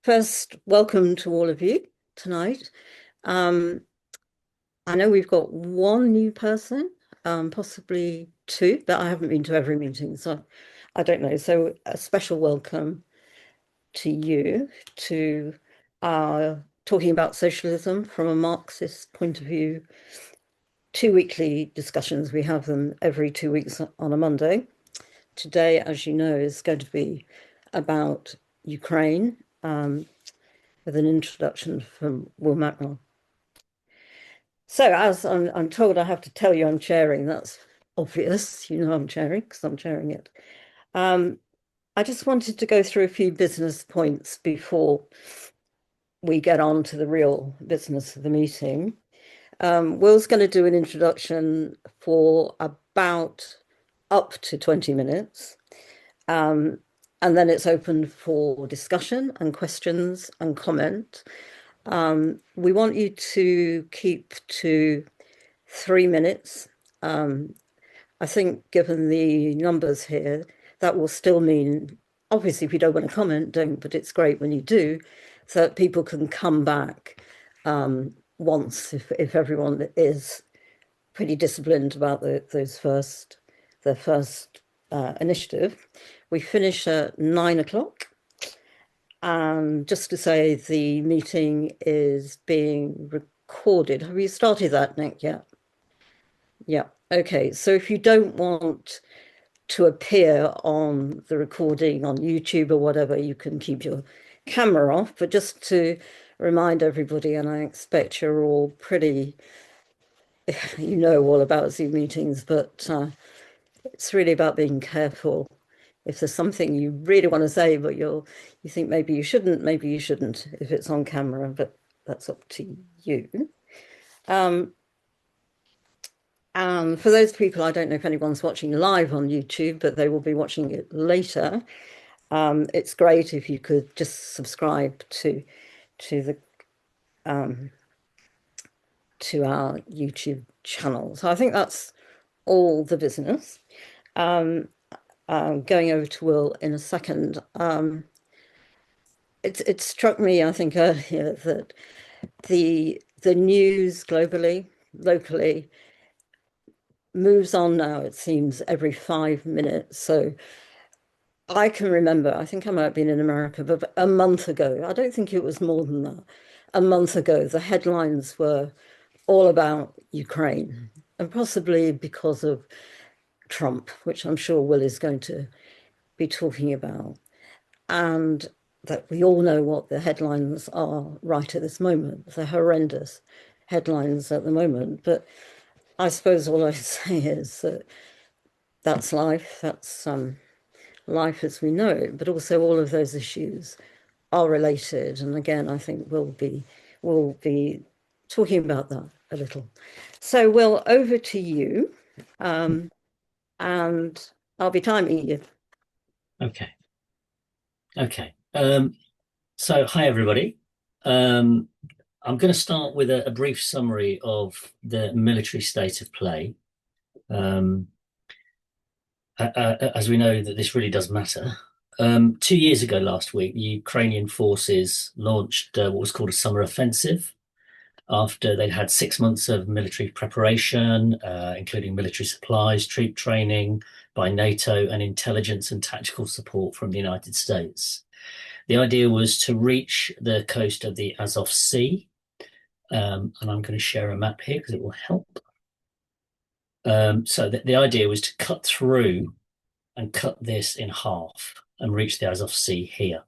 First, welcome to all of you tonight. Um, I know we've got one new person, possibly two, but I haven't been to every meeting, so I don't know. So a special welcome to you to talking about socialism from a Marxist point of view. Two weekly discussions. We have them every 2 weeks on a Monday. Today, as you know, is going to be about Ukraine. With an introduction from Will McMahon. So as I'm told I have to tell you I'm chairing, that's obvious. You know I'm chairing because I'm chairing it. I just wanted to go through a few business points before we get on to the real business of the meeting. Will's going to do an introduction for about up to 20 minutes. And then it's open for discussion and questions and comment. We want you to keep to 3 minutes. I think given the numbers here, that will still mean, obviously, if you don't want to comment, don't, but it's great when you do, so that people can come back once if everyone is pretty disciplined about their first initiative. We finish at 9 o'clock. And just to say, the meeting is being recorded. Have you started that, Nick? Yeah. Yeah. Okay. So if you don't want to appear on the recording on YouTube or whatever, you can keep your camera off. But just to remind everybody, and I expect you're all pretty, you know all about Zoom meetings, but it's really about being careful. If there's something you really want to say, but you think maybe you shouldn't, if it's on camera, but that's up to you. And for those people, I don't know if anyone's watching live on YouTube, but they will be watching it later. It's great if you could just subscribe to the to our YouTube channel. So I think that's all the business. Going over to Will in a second. It struck me, I think, earlier that the news globally, locally, moves on now, it seems, every 5 minutes. So I can remember, I think I might have been in America, but a month ago, I don't think it was more than that, a month ago, the headlines were all about Ukraine, and possibly because of Trump, which I'm sure Will is going to be talking about. And that we all know what the headlines are right at this moment. They're horrendous headlines at the moment. But I suppose all I say is that that's life. That's life as we know it. But also all of those issues are related. And again, I think we'll be talking about that a little. So, Will, over to you. And I'll be timing you. Okay. Okay. So hi everybody. I'm going to start with a brief summary of the military state of play. As we know that this really does matter. 2 years ago last week, the Ukrainian forces launched what was called a summer offensive after they'd had 6 months of military preparation, including military supplies, troop training by NATO, and intelligence and tactical support from the United States. The idea was to reach the coast of the Azov Sea, and I'm going to share a map here because it will help. So the idea was to cut through and cut this in half and reach the Azov Sea here.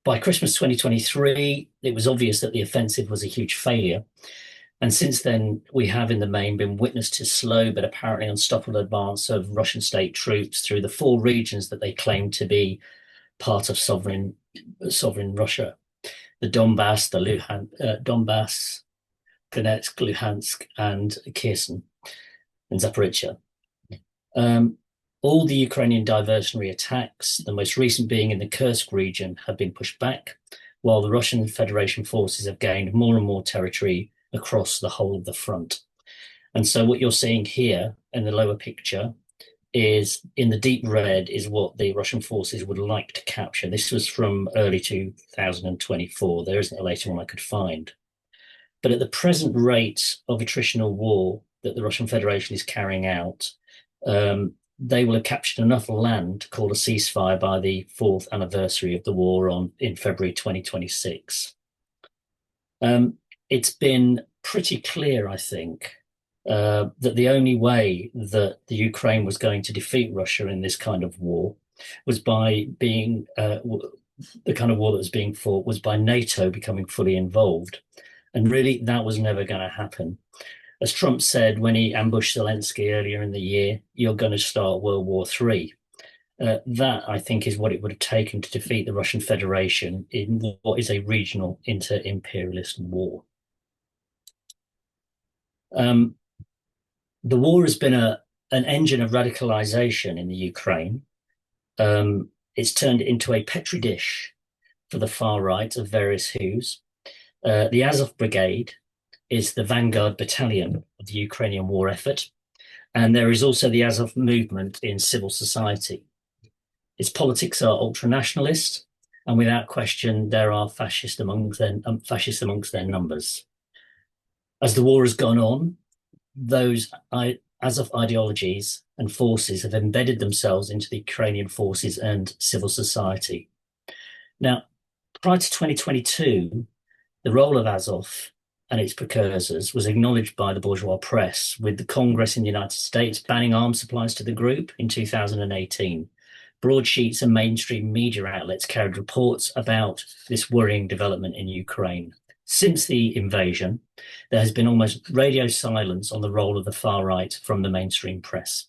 By Christmas 2023, it was obvious that the offensive was a huge failure. And since then, we have in the main been witness to slow but apparently unstoppable advance of Russian state troops through the 4 regions that they claim to be part of sovereign Russia: the Donbass, Donbass, Donetsk, Luhansk, and Kherson and Zaporizhia. All the Ukrainian diversionary attacks, the most recent being in the Kursk region, have been pushed back, while the Russian Federation forces have gained more and more territory across the whole of the front. And so what you're seeing here in the lower picture is in the deep red is what the Russian forces would like to capture. This was from early 2024. There isn't a later one I could find. But at the present rate of attritional war that the Russian Federation is carrying out, they will have captured enough land to call a ceasefire by the 4th anniversary of the war in February 2026. It's been pretty clear, I think, that the only way that the Ukraine was going to defeat Russia in this kind of war was by being the kind of war that was being fought was by NATO becoming fully involved. And really, that was never going to happen. As Trump said when he ambushed Zelensky earlier in the year, you're going to start World War III. That, I think, is what it would have taken to defeat the Russian Federation in what is a regional inter-imperialist war. The war has been an engine of radicalization in the Ukraine. It's turned into a petri dish for the far right of various hues. The Azov Brigade is the vanguard battalion of the Ukrainian war effort. And there is also the Azov movement in civil society. Its politics are ultra-nationalist, and without question, there are fascists amongst their numbers. As the war has gone on, those Azov ideologies and forces have embedded themselves into the Ukrainian forces and civil society. Now, prior to 2022, the role of Azov and its precursors was acknowledged by the bourgeois press, with the Congress in the United States banning arms supplies to the group in 2018. Broadsheets and mainstream media outlets carried reports about this worrying development in Ukraine. Since the invasion, there has been almost radio silence on the role of the far right from the mainstream press.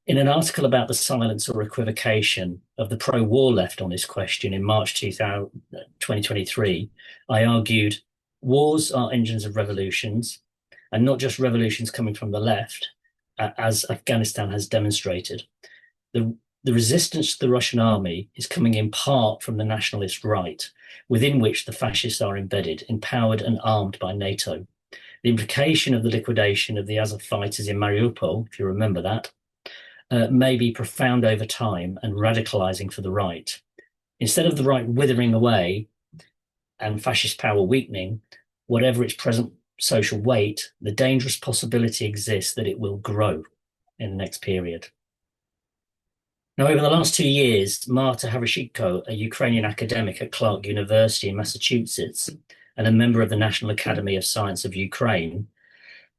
In an article about the silence or equivocation of the pro-war left on this question in March 2023, I argued, wars are engines of revolutions, and not just revolutions coming from the left, as Afghanistan has demonstrated. The resistance to the Russian army is coming in part from the nationalist right, within which the fascists are embedded, empowered and armed by NATO. The implication of the liquidation of the Azov fighters in Mariupol, if you remember that, may be profound over time and radicalizing for the right. Instead of the right withering away and fascist power weakening, whatever its present social weight, the dangerous possibility exists that it will grow in the next period. Now, over the last 2 years, Marta Harashiko, a Ukrainian academic at Clark University in Massachusetts and a member of the National Academy of Science of Ukraine,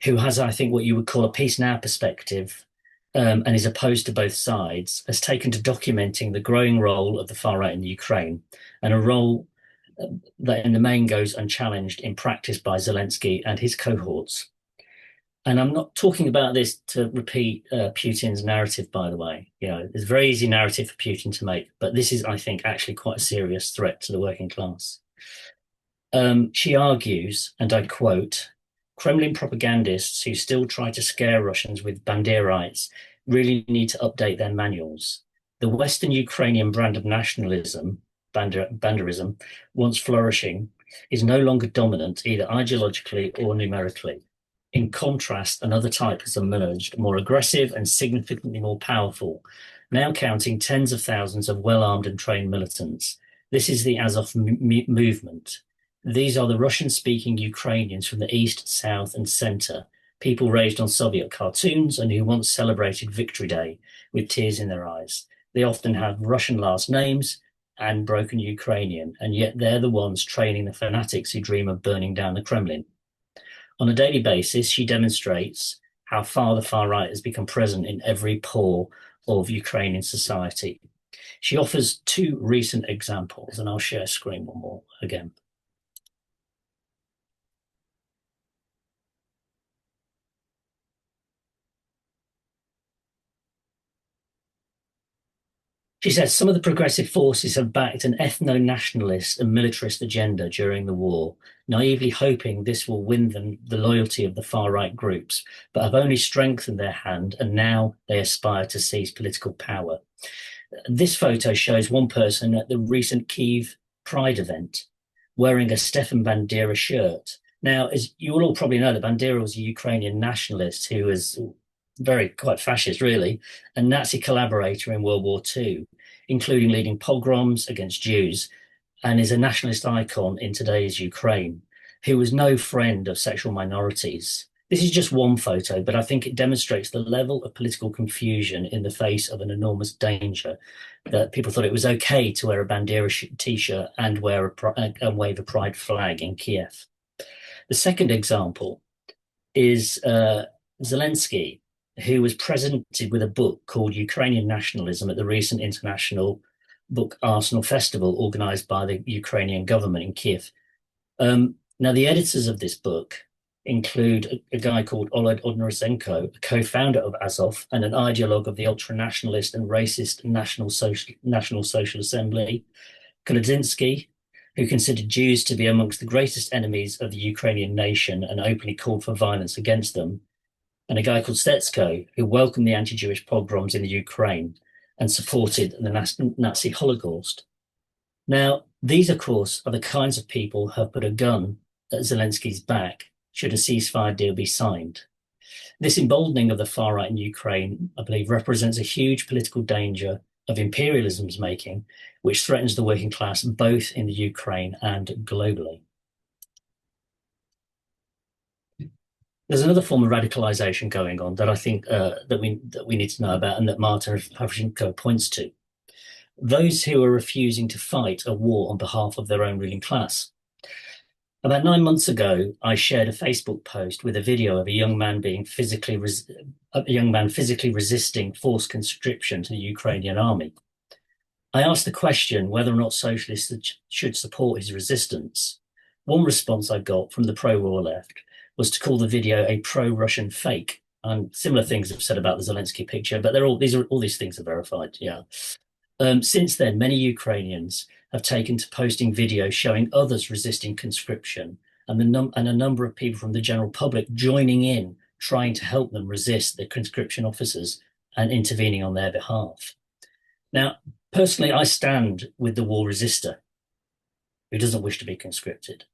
who has, I think, what you would call a peace now perspective and is opposed to both sides, has taken to documenting the growing role of the far right in the Ukraine, and a role that in the main goes unchallenged in practice by Zelensky and his cohorts. And I'm not talking about this to repeat Putin's narrative, by the way. You know, it's a very easy narrative for Putin to make, but this is, I think, actually quite a serious threat to the working class. She argues, and I quote, Kremlin propagandists who still try to scare Russians with banderites really need to update their manuals. The Western Ukrainian brand of nationalism, banderism, once flourishing, is no longer dominant either ideologically or numerically. In contrast, another type has emerged, more aggressive and significantly more powerful, now counting tens of thousands of well-armed and trained militants. This is the Azov movement. These are the Russian-speaking Ukrainians from the east, south, and center, people raised on Soviet cartoons and who once celebrated Victory Day with tears in their eyes. They often have Russian last names and broken Ukrainian, and yet they're the ones training the fanatics who dream of burning down the Kremlin. On a daily basis, she demonstrates how far the far right has become present in every pore of Ukrainian society. She offers 2 recent examples, and I'll share screen one more again. She says some of the progressive forces have backed an ethno-nationalist and militarist agenda during the war, naively hoping this will win them the loyalty of the far-right groups, but have only strengthened their hand, and now they aspire to seize political power. This photo shows one person at the recent Kyiv Pride event wearing a Stefan Bandera shirt. Now, as you will all probably know, that Bandera was a Ukrainian nationalist who was very quite fascist, really, a Nazi collaborator in World War II, including leading pogroms against Jews, and is a nationalist icon in today's Ukraine, who was no friend of sexual minorities. This is just one photo, but I think it demonstrates the level of political confusion in the face of an enormous danger, that people thought it was okay to wear a Bandera t-shirt and wave a pride flag in Kiev. The second example is Zelensky, who was presented with a book called Ukrainian Nationalism at the recent International Book Arsenal Festival organized by the Ukrainian government in Kiev. Now, the editors of this book include a guy called Oleg Odnorenko, a co-founder of Azov and an ideologue of the ultra-nationalist and racist National Social Assembly, Kolodzinski, who considered Jews to be amongst the greatest enemies of the Ukrainian nation and openly called for violence against them, and a guy called Stetsko, who welcomed the anti-Jewish pogroms in the Ukraine and supported the Nazi Holocaust. Now, these, of course, are the kinds of people who have put a gun at Zelensky's back should a ceasefire deal be signed. This emboldening of the far right in Ukraine, I believe, represents a huge political danger of imperialism's making, which threatens the working class both in the Ukraine and globally. There's another form of radicalization going on that I think that we need to know about, and that Marta Havchenko points to. Those who are refusing to fight a war on behalf of their own ruling class. About 9 months ago, I shared a Facebook post with a video of a young man physically resisting forced conscription to the Ukrainian army. I asked the question whether or not socialists should support his resistance. One response I got from the pro-war left was to call the video a pro-Russian fake. And similar things have said about the Zelensky picture, but all these things are verified. Yeah. Since then, many Ukrainians have taken to posting videos showing others resisting conscription, and a number of people from the general public joining in, trying to help them resist the conscription officers and intervening on their behalf. Now, personally, I stand with the war resistor who doesn't wish to be conscripted.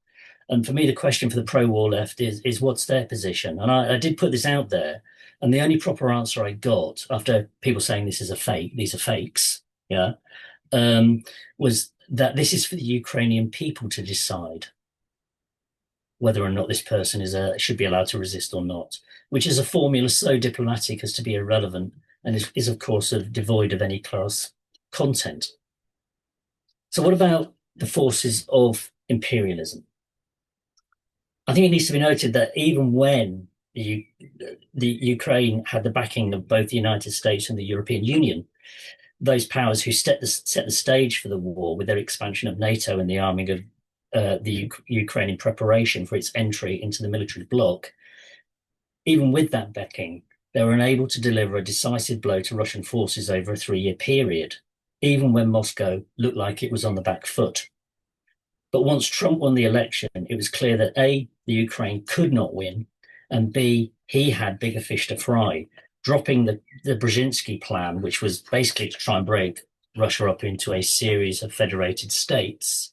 And for me, the question for the pro-war left is what's their position? And I did put this out there, and the only proper answer I got, after people saying this is a fake, these are fakes, yeah, was that this is for the Ukrainian people to decide whether or not this person should be allowed to resist or not, which is a formula so diplomatic as to be irrelevant and is of course, devoid of any class content. So what about the forces of imperialism? I think it needs to be noted that even when the Ukraine had the backing of both the United States and the European Union, those powers who set the stage for the war with their expansion of NATO and the arming of the Ukraine in preparation for its entry into the military bloc, even with that backing, they were unable to deliver a decisive blow to Russian forces over a 3-year period, even when Moscow looked like it was on the back foot. But once Trump won the election, it was clear that A, the Ukraine could not win, and B, he had bigger fish to fry, dropping the Brzezinski plan, which was basically to try and break Russia up into a series of federated states,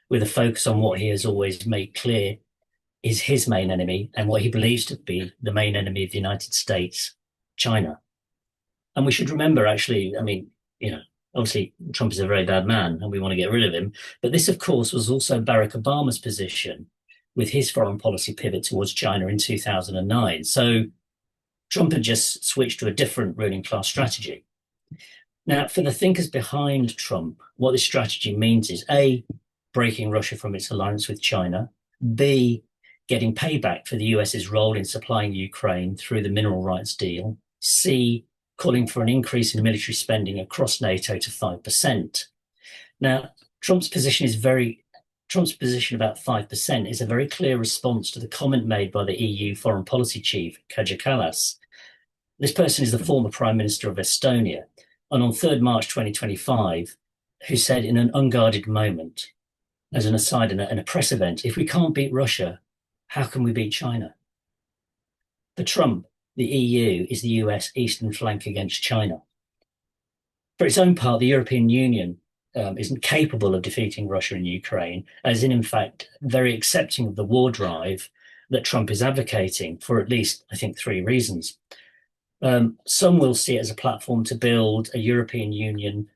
with a focus on what he has always made clear is his main enemy and what he believes to be the main enemy of the United States, China. And we should remember, actually, I mean, obviously Trump is a very bad man and we want to get rid of him. But this, of course, was also Barack Obama's position with his foreign policy pivot towards China in 2009. So Trump had just switched to a different ruling class strategy. Now, for the thinkers behind Trump, what this strategy means is A, breaking Russia from its alliance with China, B, getting payback for the US's role in supplying Ukraine through the mineral rights deal, C, calling for an increase in military spending across NATO to 5%. Now, Trump's position about 5% is a very clear response to the comment made by the EU foreign policy chief, Kaja Kallas. This person is the former Prime Minister of Estonia, and on 3rd March 2025, who said in an unguarded moment, as an aside in a press event, if we can't beat Russia, how can we beat China? For Trump, the EU is the US eastern flank against China. For its own part, the European Union isn't capable of defeating Russia and Ukraine, as in fact, very accepting of the war drive that Trump is advocating for at least, I think, 3 reasons. Some will see it as a platform to build a European Union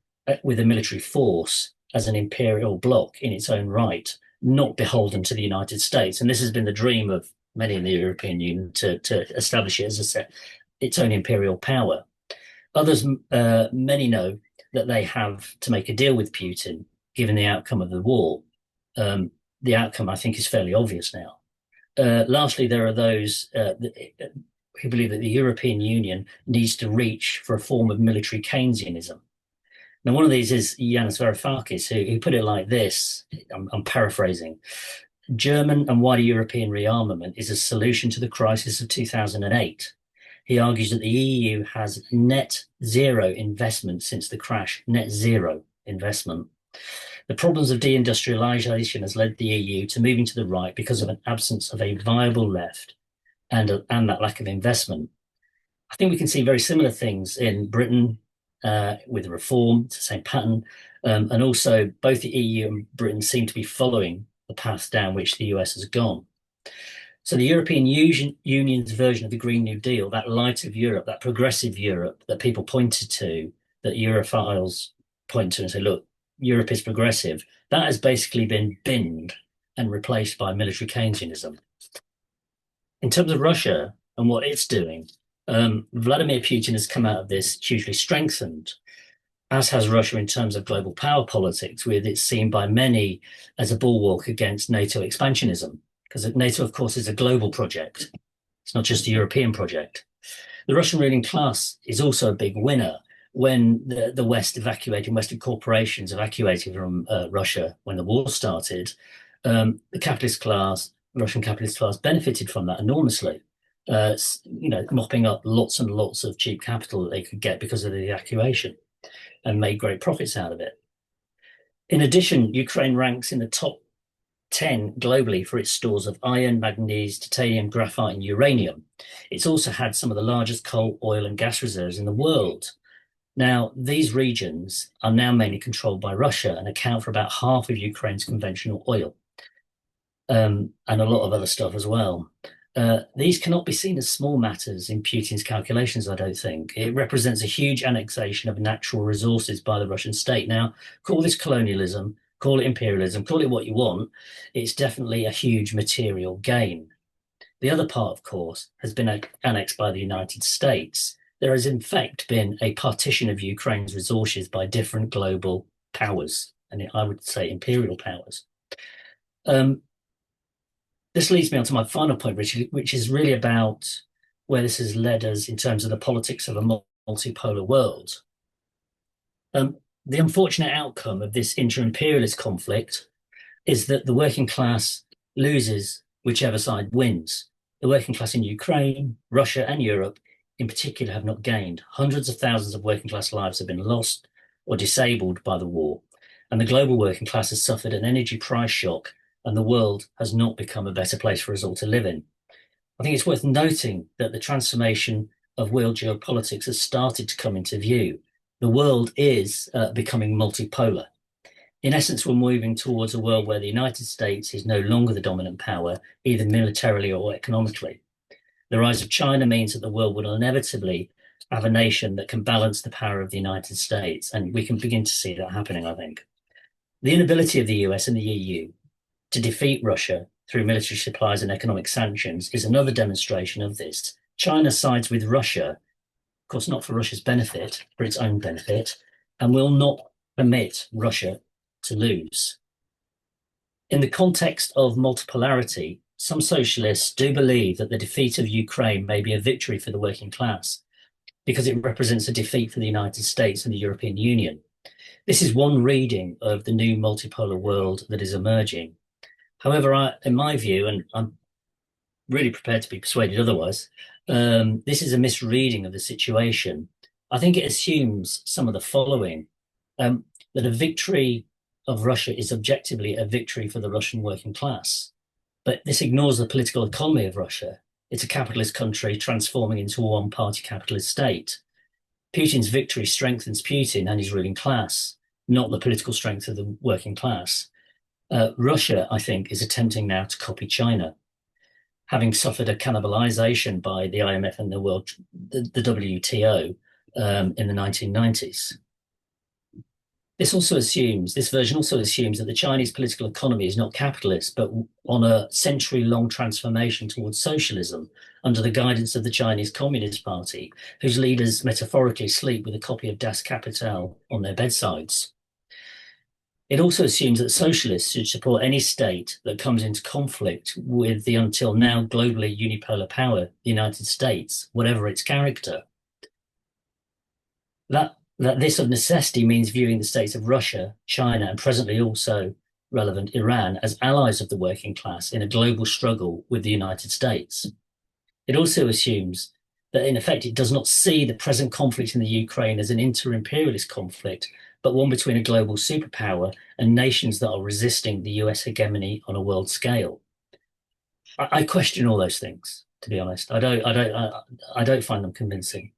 with a military force as an imperial bloc in its own right, not beholden to the United States. And this has been the dream of many in the European Union to establish it as its own imperial power. Others, many know that they have to make a deal with Putin, given the outcome of the war. The outcome, I think, is fairly obvious now. Lastly, there are those who believe that the European Union needs to reach for a form of military Keynesianism. Now, one of these is Yanis Varoufakis, who put it like this, I'm paraphrasing: German and wider European rearmament is a solution to the crisis of 2008. He argues that the EU has net zero investment since the crash, net zero investment. The problems of deindustrialization has led the EU to moving to the right because of an absence of a viable left and that lack of investment. I think we can see very similar things in Britain with reform. It's the same pattern. And also both the EU and Britain seem to be following the path down which the US has gone. So the European Union's version of the Green New Deal, that light of Europe, that progressive Europe that people pointed to, that Europhiles point to and say, look, Europe is progressive, that has basically been binned and replaced by military Keynesianism. In terms of Russia and what it's doing, Vladimir Putin has come out of this hugely strengthened, as has Russia in terms of global power politics, with it seen by many as a bulwark against NATO expansionism, because NATO, of course, is a global project. It's not just a European project. The Russian ruling class is also a big winner. When the West evacuated, Western corporations evacuated from Russia when the war started, the capitalist class, Russian capitalist class, benefited from that enormously. Mopping up lots and lots of cheap capital that they could get because of the evacuation, and made great profits out of it. In addition, Ukraine ranks in the top 10 globally for its stores of iron, manganese, titanium, graphite, and uranium. It's also had some of the largest coal, oil, and gas reserves in the world. Now, these regions are now mainly controlled by Russia and account for about half of Ukraine's conventional oil, and a lot of other stuff as well. These cannot be seen as small matters in Putin's calculations, I don't think. It represents a huge annexation of natural resources by the Russian state. Now, call this colonialism, call it imperialism, call it what you want. It's definitely a huge material gain. The other part, of course, has been annexed by the United States. There has, in fact, been a partition of Ukraine's resources by different global powers, and I would say imperial powers. This leads me on to my final point, which is really about where this has led us in terms of the politics of a multipolar world. The unfortunate outcome of this inter-imperialist conflict is that the working class loses whichever side wins. The working class in Ukraine, Russia, and Europe in particular have not gained. Hundreds of thousands of working class lives have been lost or disabled by the war, and the global working class has suffered an energy price shock, and the world has not become a better place for us all to live in. I think it's worth noting that the transformation of world geopolitics has started to come into view. The world is becoming multipolar. In essence, we're moving towards a world where the United States is no longer the dominant power, either militarily or economically. The rise of China means that the world will inevitably have a nation that can balance the power of the United States, and we can begin to see that happening, I think. The inability of the US and the EU to defeat Russia through military supplies and economic sanctions is another demonstration of this. China sides with Russia, of course, not for Russia's benefit, for its own benefit, and will not permit Russia to lose. In the context of multipolarity, some socialists do believe that the defeat of Ukraine may be a victory for the working class because it represents a defeat for the United States and the European Union. This is one reading of the new multipolar world that is emerging. However, in my view, and I'm really prepared to be persuaded otherwise, this is a misreading of the situation. I think it assumes some of the following, that a victory of Russia is objectively a victory for the Russian working class. But this ignores the political economy of Russia. It's a capitalist country transforming into a one-party capitalist state. Putin's victory strengthens Putin and his ruling class, not the political strength of the working class. Russia, I think, is attempting now to copy China. having suffered a cannibalization by the IMF and the WTO in the 1990s. This version also assumes that the Chinese political economy is not capitalist, but on a century-long transformation towards socialism under the guidance of the Chinese Communist Party, whose leaders metaphorically sleep with a copy of Das Kapital on their bedsides. It also assumes that socialists should support any state that comes into conflict with the until now globally unipolar power, the United States, whatever its character. That this of necessity means viewing the states of Russia, China, and presently also relevant Iran as allies of the working class in a global struggle with the United States. It also assumes that in effect it does not see the present conflict in the Ukraine as an inter-imperialist conflict, but one between a global superpower and nations that are resisting the US hegemony on a world scale. I question all those things, to be honest. I don't find them convincing.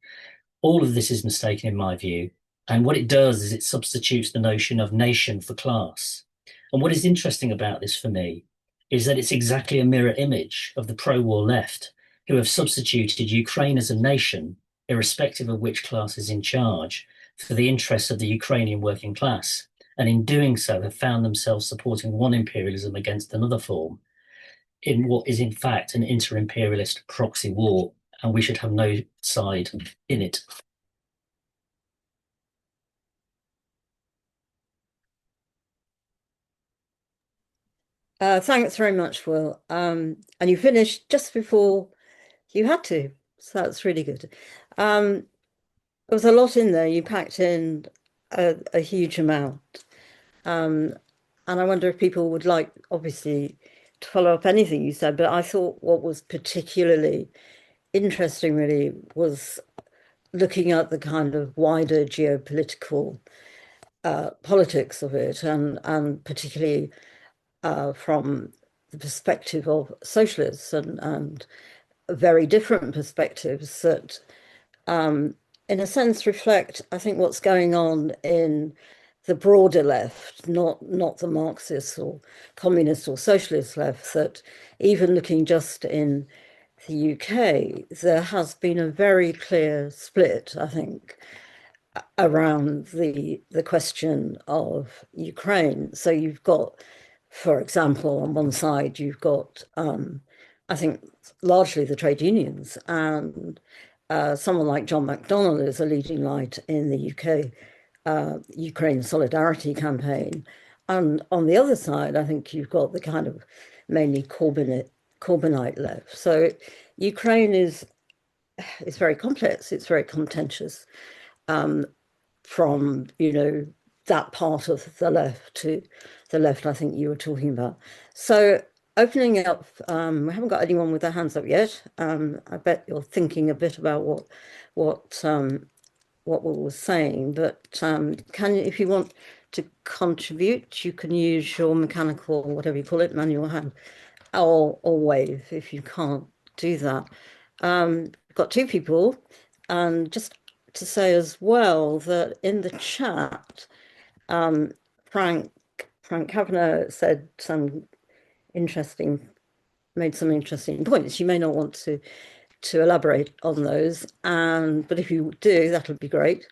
All of this is mistaken in my view, and what it does is it substitutes the notion of nation for class. And what is interesting about this for me is that it's exactly a mirror image of the pro-war left, who have substituted Ukraine as a nation, irrespective of which class is in charge, for the interests of the Ukrainian working class, and in doing so have found themselves supporting one imperialism against another form, in what is in fact an inter-imperialist proxy war, and we should have no side in it. Thanks very much, Will. And you finished just before you had to, so that's really good. There was a lot in there. You packed in a huge amount. And I wonder if people would like, obviously, to follow up anything you said, but I thought what was particularly interesting really was looking at the kind of wider geopolitical politics of it, and particularly from the perspective of socialists and very different perspectives that, in a sense, reflect, I think, what's going on in the broader left, not the Marxist or communist or socialist left, that even looking just in the UK, there has been a very clear split, I think, around the question of Ukraine. So you've got, for example, on one side, you've got, I think, largely the trade unions, and someone like John McDonnell is a leading light in the UK Ukraine Solidarity campaign. And on the other side, I think you've got the kind of mainly Corbynite left. So Ukraine is very complex, it's very contentious, from, that part of the left to the left I think you were talking about. So opening up, we haven't got anyone with their hands up yet. I bet you're thinking a bit about what Will was saying, but if you want to contribute, you can use your mechanical, whatever you call it, manual hand, or wave if you can't do that. We've got two people, and just to say as well that in the chat, Frank Kavanagh made some interesting points. You may not want to elaborate on those, but if you do, that'll be great.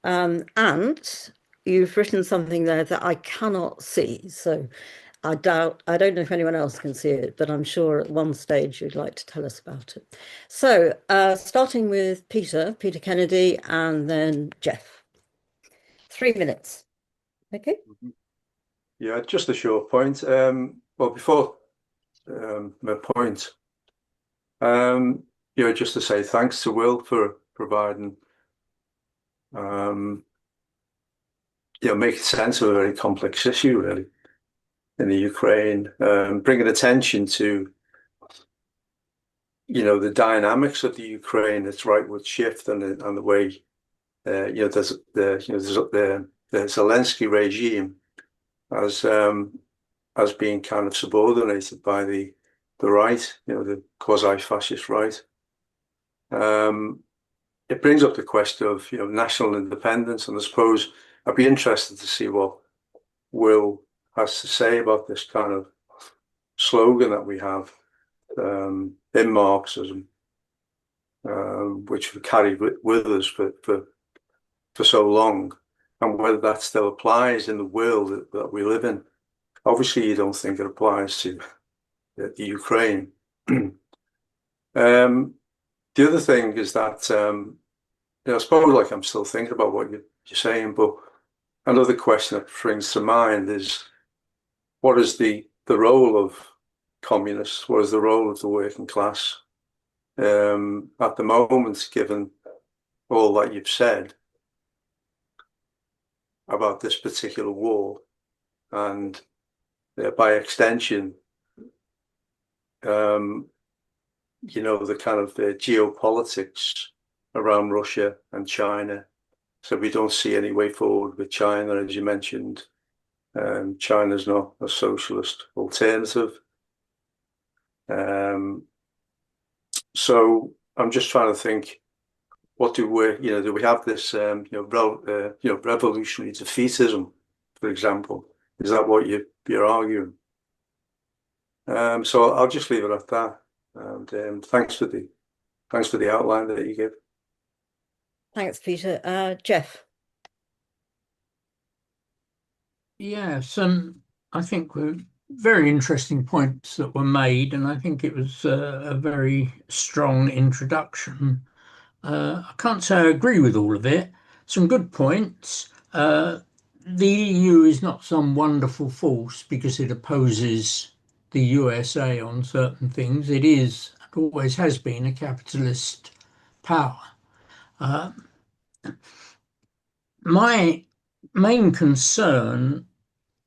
And you've written something there that I cannot see, so I don't know if anyone else can see it, but I'm sure at one stage you'd like to tell us about it. So starting with Peter Kennedy, and then Jeff. 3 minutes. Okay. Yeah, just a short point. Well, before my point, just to say thanks to Will for providing, making sense of a very complex issue, really, in the Ukraine, bringing attention to, the dynamics of the Ukraine, its rightward shift, and the way, there's the Zelensky regime as being kind of subordinated by the right, the quasi-fascist right. It brings up the question of national independence, and I suppose I'd be interested to see what Will has to say about this kind of slogan that we have in Marxism, which we carried with us for so long, and whether that still applies in the world that we live in. Obviously, you don't think it applies to the Ukraine. The other thing is that I suppose like I'm still thinking about what you're saying, but another question that springs to mind is what is the role of communists? What is the role of the working class at the moment, given all that you've said about this particular war, and by extension, the kind of geopolitics around Russia and China. So we don't see any way forward with China, as you mentioned. China's not a socialist alternative. So I'm just trying to think, what do we have this, revolutionary defeatism, for example? Is that what you're arguing? So I'll just leave it at that. And thanks for the outline that you give. Thanks, Peter. Jeff. Yes, I think were very interesting points that were made, and I think it was a very strong introduction. I can't say I agree with all of it. Some good points. The EU is not some wonderful force because it opposes the USA on certain things. It is, and always has been, a capitalist power. My main concern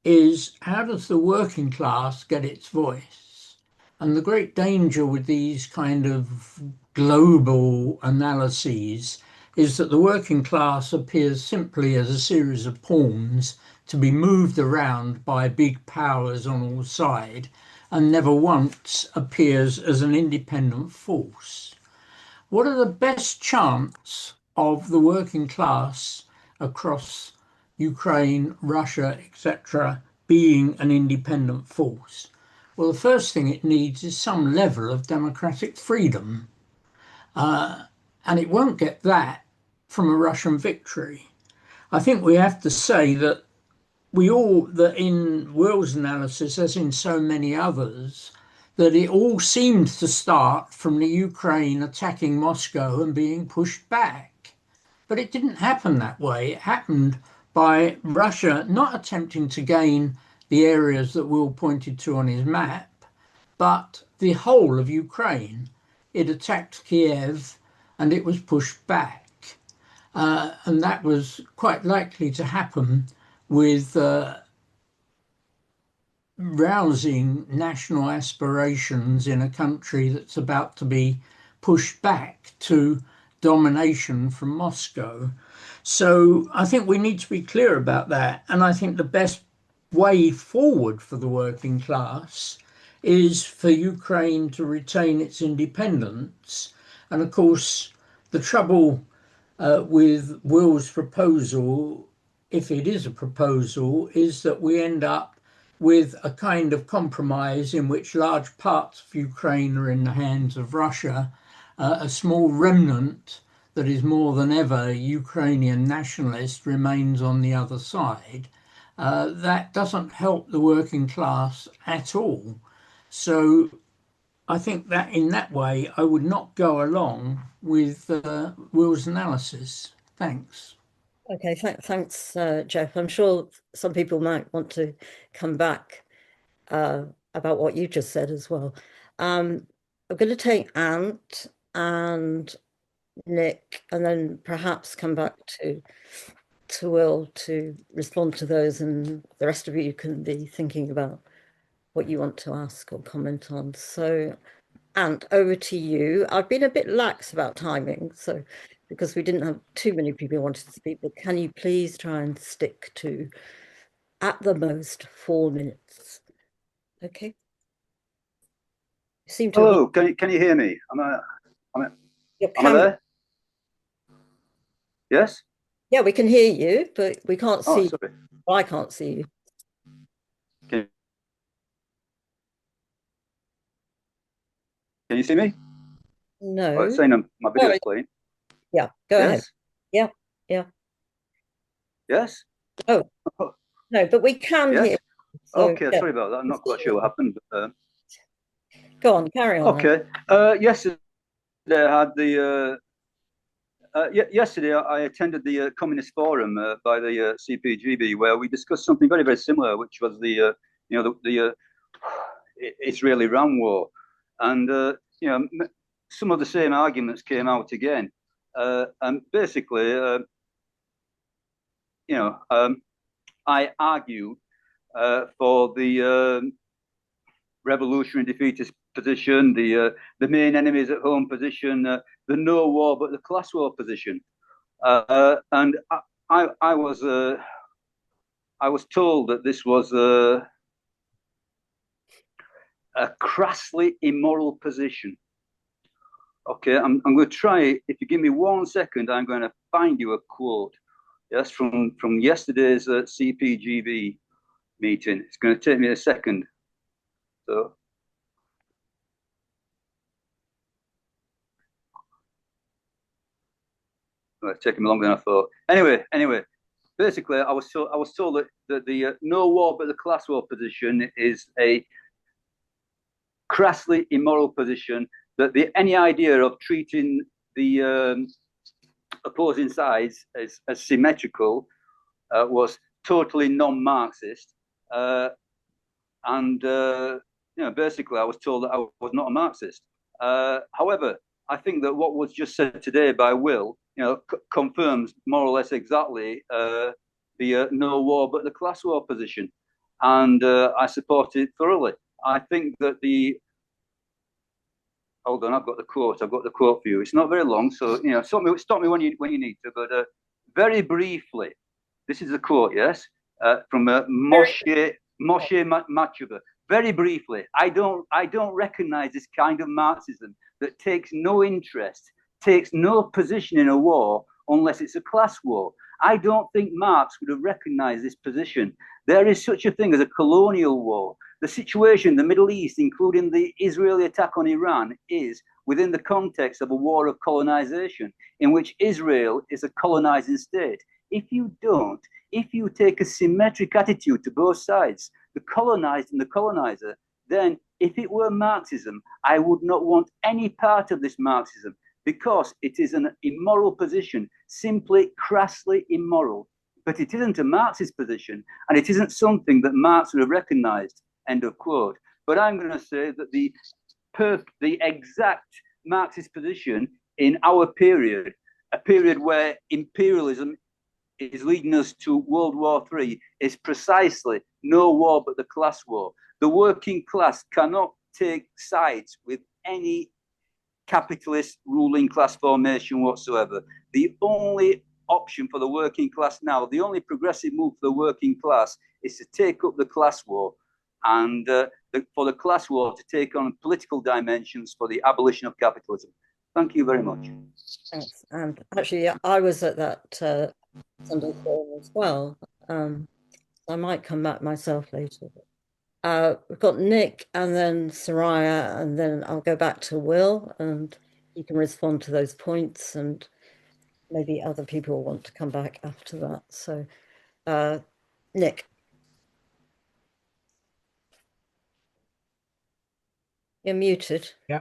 is how does the working class get its voice? And the great danger with these kind of global analyses is that the working class appears simply as a series of pawns to be moved around by big powers on all sides, and never once appears as an independent force. What are the best chance of the working class across Ukraine, Russia, etc., being an independent force? Well, the first thing it needs is some level of democratic freedom. And it won't get that from a Russian victory. I think we have to say that that in Will's analysis, as in so many others, that it all seemed to start from the Ukraine attacking Moscow and being pushed back. But it didn't happen that way. It happened by Russia not attempting to gain the areas that Will pointed to on his map, but the whole of Ukraine. It attacked Kiev and it was pushed back. And that was quite likely to happen with rousing national aspirations in a country that's about to be pushed back to domination from Moscow. So I think we need to be clear about that. And I think the best way forward for the working class is for Ukraine to retain its independence. And of course, the trouble with Will's proposal, if it is a proposal, is that we end up with a kind of compromise in which large parts of Ukraine are in the hands of Russia, a small remnant that is more than ever Ukrainian nationalist remains on the other side. That doesn't help the working class at all. So I think that in that way, I would not go along with Will's analysis. Thanks. Okay, thanks, Jeff. I'm sure some people might want to come back about what you just said as well. I'm going to take Ant and Nick, and then perhaps come back to Will to respond to those, and the rest of you can be thinking about what you want to ask or comment on. So, Ant, over to you. I've been a bit lax about timing, so because we didn't have too many people who wanted to speak, but can you please try and stick to, at the most, 4 minutes? Okay. You seem to Hello, can you hear me? Am I there? Yes? Yeah, we can hear you, but we can't see. Sorry. Well, I can't see you. Can Can you see me? No. Oh, it's saying my video's Sorry. playing. Yeah, go ahead. Yes? Yeah, yeah. Yes? Oh, no, but we can Yes? hear. So, Okay, yeah. sorry about that. I'm not quite sure what happened. Go on, carry on. Okay. Yesterday I had the yesterday I attended the Communist Forum by the CPGB, where we discussed something very, very similar, which was the Israel-Iran war, and some of the same arguments came out again, and basically, I argue for the revolutionary defeatist position, the main enemies at home position, the no war but the class war position, and I was told that this was a crassly immoral position. Okay, I'm going to try. If you give me 1 second, I'm going to find you a quote. Yes, from yesterday's CPGB meeting. It's going to take me a second. So. It's taking me longer than I thought. Anyway, basically, I was told that the no war but the class war position is a crassly immoral position. That any idea of treating the opposing sides as symmetrical was totally non-Marxist, and basically, I was told that I was not a Marxist. However, I think that what was just said today by Will, confirms more or less exactly the no war but the class war position, and I support it thoroughly. I think that hold on, I've got the quote for you. It's not very long, so stop me when you need to. But very briefly, this is a quote, yes, from Moshe Machuba. Very briefly, I don't recognize this kind of Marxism that takes no interest, takes no position in a war unless it's a class war. I don't think Marx would have recognized this position. There is such a thing as a colonial war. The situation in the Middle East, including the Israeli attack on Iran, is within the context of a war of colonization in which Israel is a colonizing state. If you take a symmetric attitude to both sides, the colonized and the colonizer, then if it were Marxism, I would not want any part of this Marxism because it is an immoral position, simply crassly immoral. But it isn't a Marxist position, and it isn't something that Marx would have recognized, end of quote. But I'm going to say that the exact Marxist position in our period, a period where imperialism is leading us to World War III, is precisely no war but the class war. The working class cannot take sides with any capitalist ruling class formation whatsoever. The only option for the working class now, the only progressive move for the working class is to take up the class war and for the class war to take on political dimensions for the abolition of capitalism. Thank you very much. Thanks. And actually, I was at that Sunday forum as well. I might come back myself later. We've got Nick and then Soraya, and then I'll go back to Will, and you can respond to those points, and maybe other people will want to come back after that. So, Nick. You're muted. Yeah.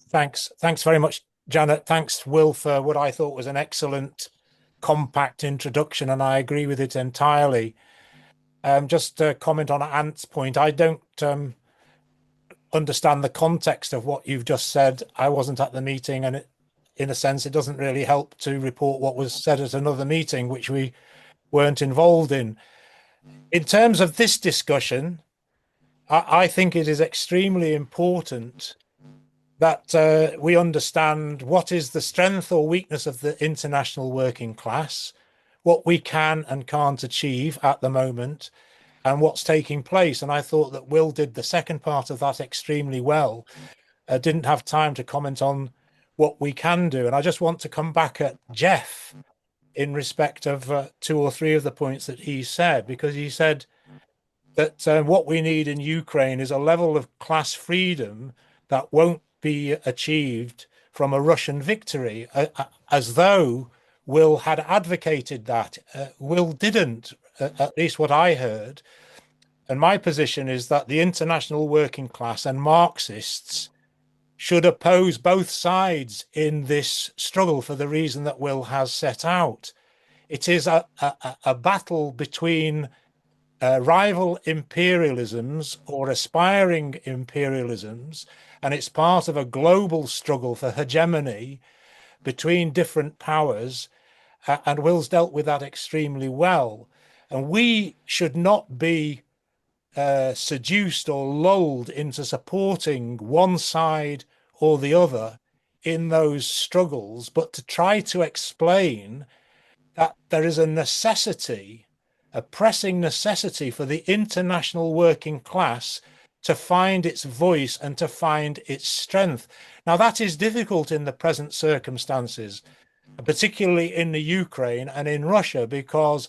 Thanks very much, Janet. Thanks, Will, for what I thought was an excellent, compact introduction, and I agree with it entirely. Just to comment on Ant's point, I don't understand the context of what you've just said. I wasn't at the meeting, and in a sense, it doesn't really help to report what was said at another meeting, which we weren't involved in. In terms of this discussion, I think it is extremely important that we understand what is the strength or weakness of the international working class, what we can and can't achieve at the moment, and what's taking place. And I thought that Will did the second part of that extremely well. Didn't have time to comment on what we can do. And I just want to come back at Jeff in respect of 2 or 3 of the points that he said, because he said that what we need in Ukraine is a level of class freedom that won't be achieved from a Russian victory, as though Will had advocated that. Will didn't, at least what I heard. And my position is that the international working class and Marxists should oppose both sides in this struggle for the reason that Will has set out. It is a battle between rival imperialisms or aspiring imperialisms, and it's part of a global struggle for hegemony between different powers, and Will's dealt with that extremely well. And we should not be seduced or lulled into supporting one side or the other in those struggles, but to try to explain that there is a necessity, a pressing necessity for the international working class to find its voice and to find its strength. Now, that is difficult in the present circumstances, particularly in the Ukraine and in Russia, because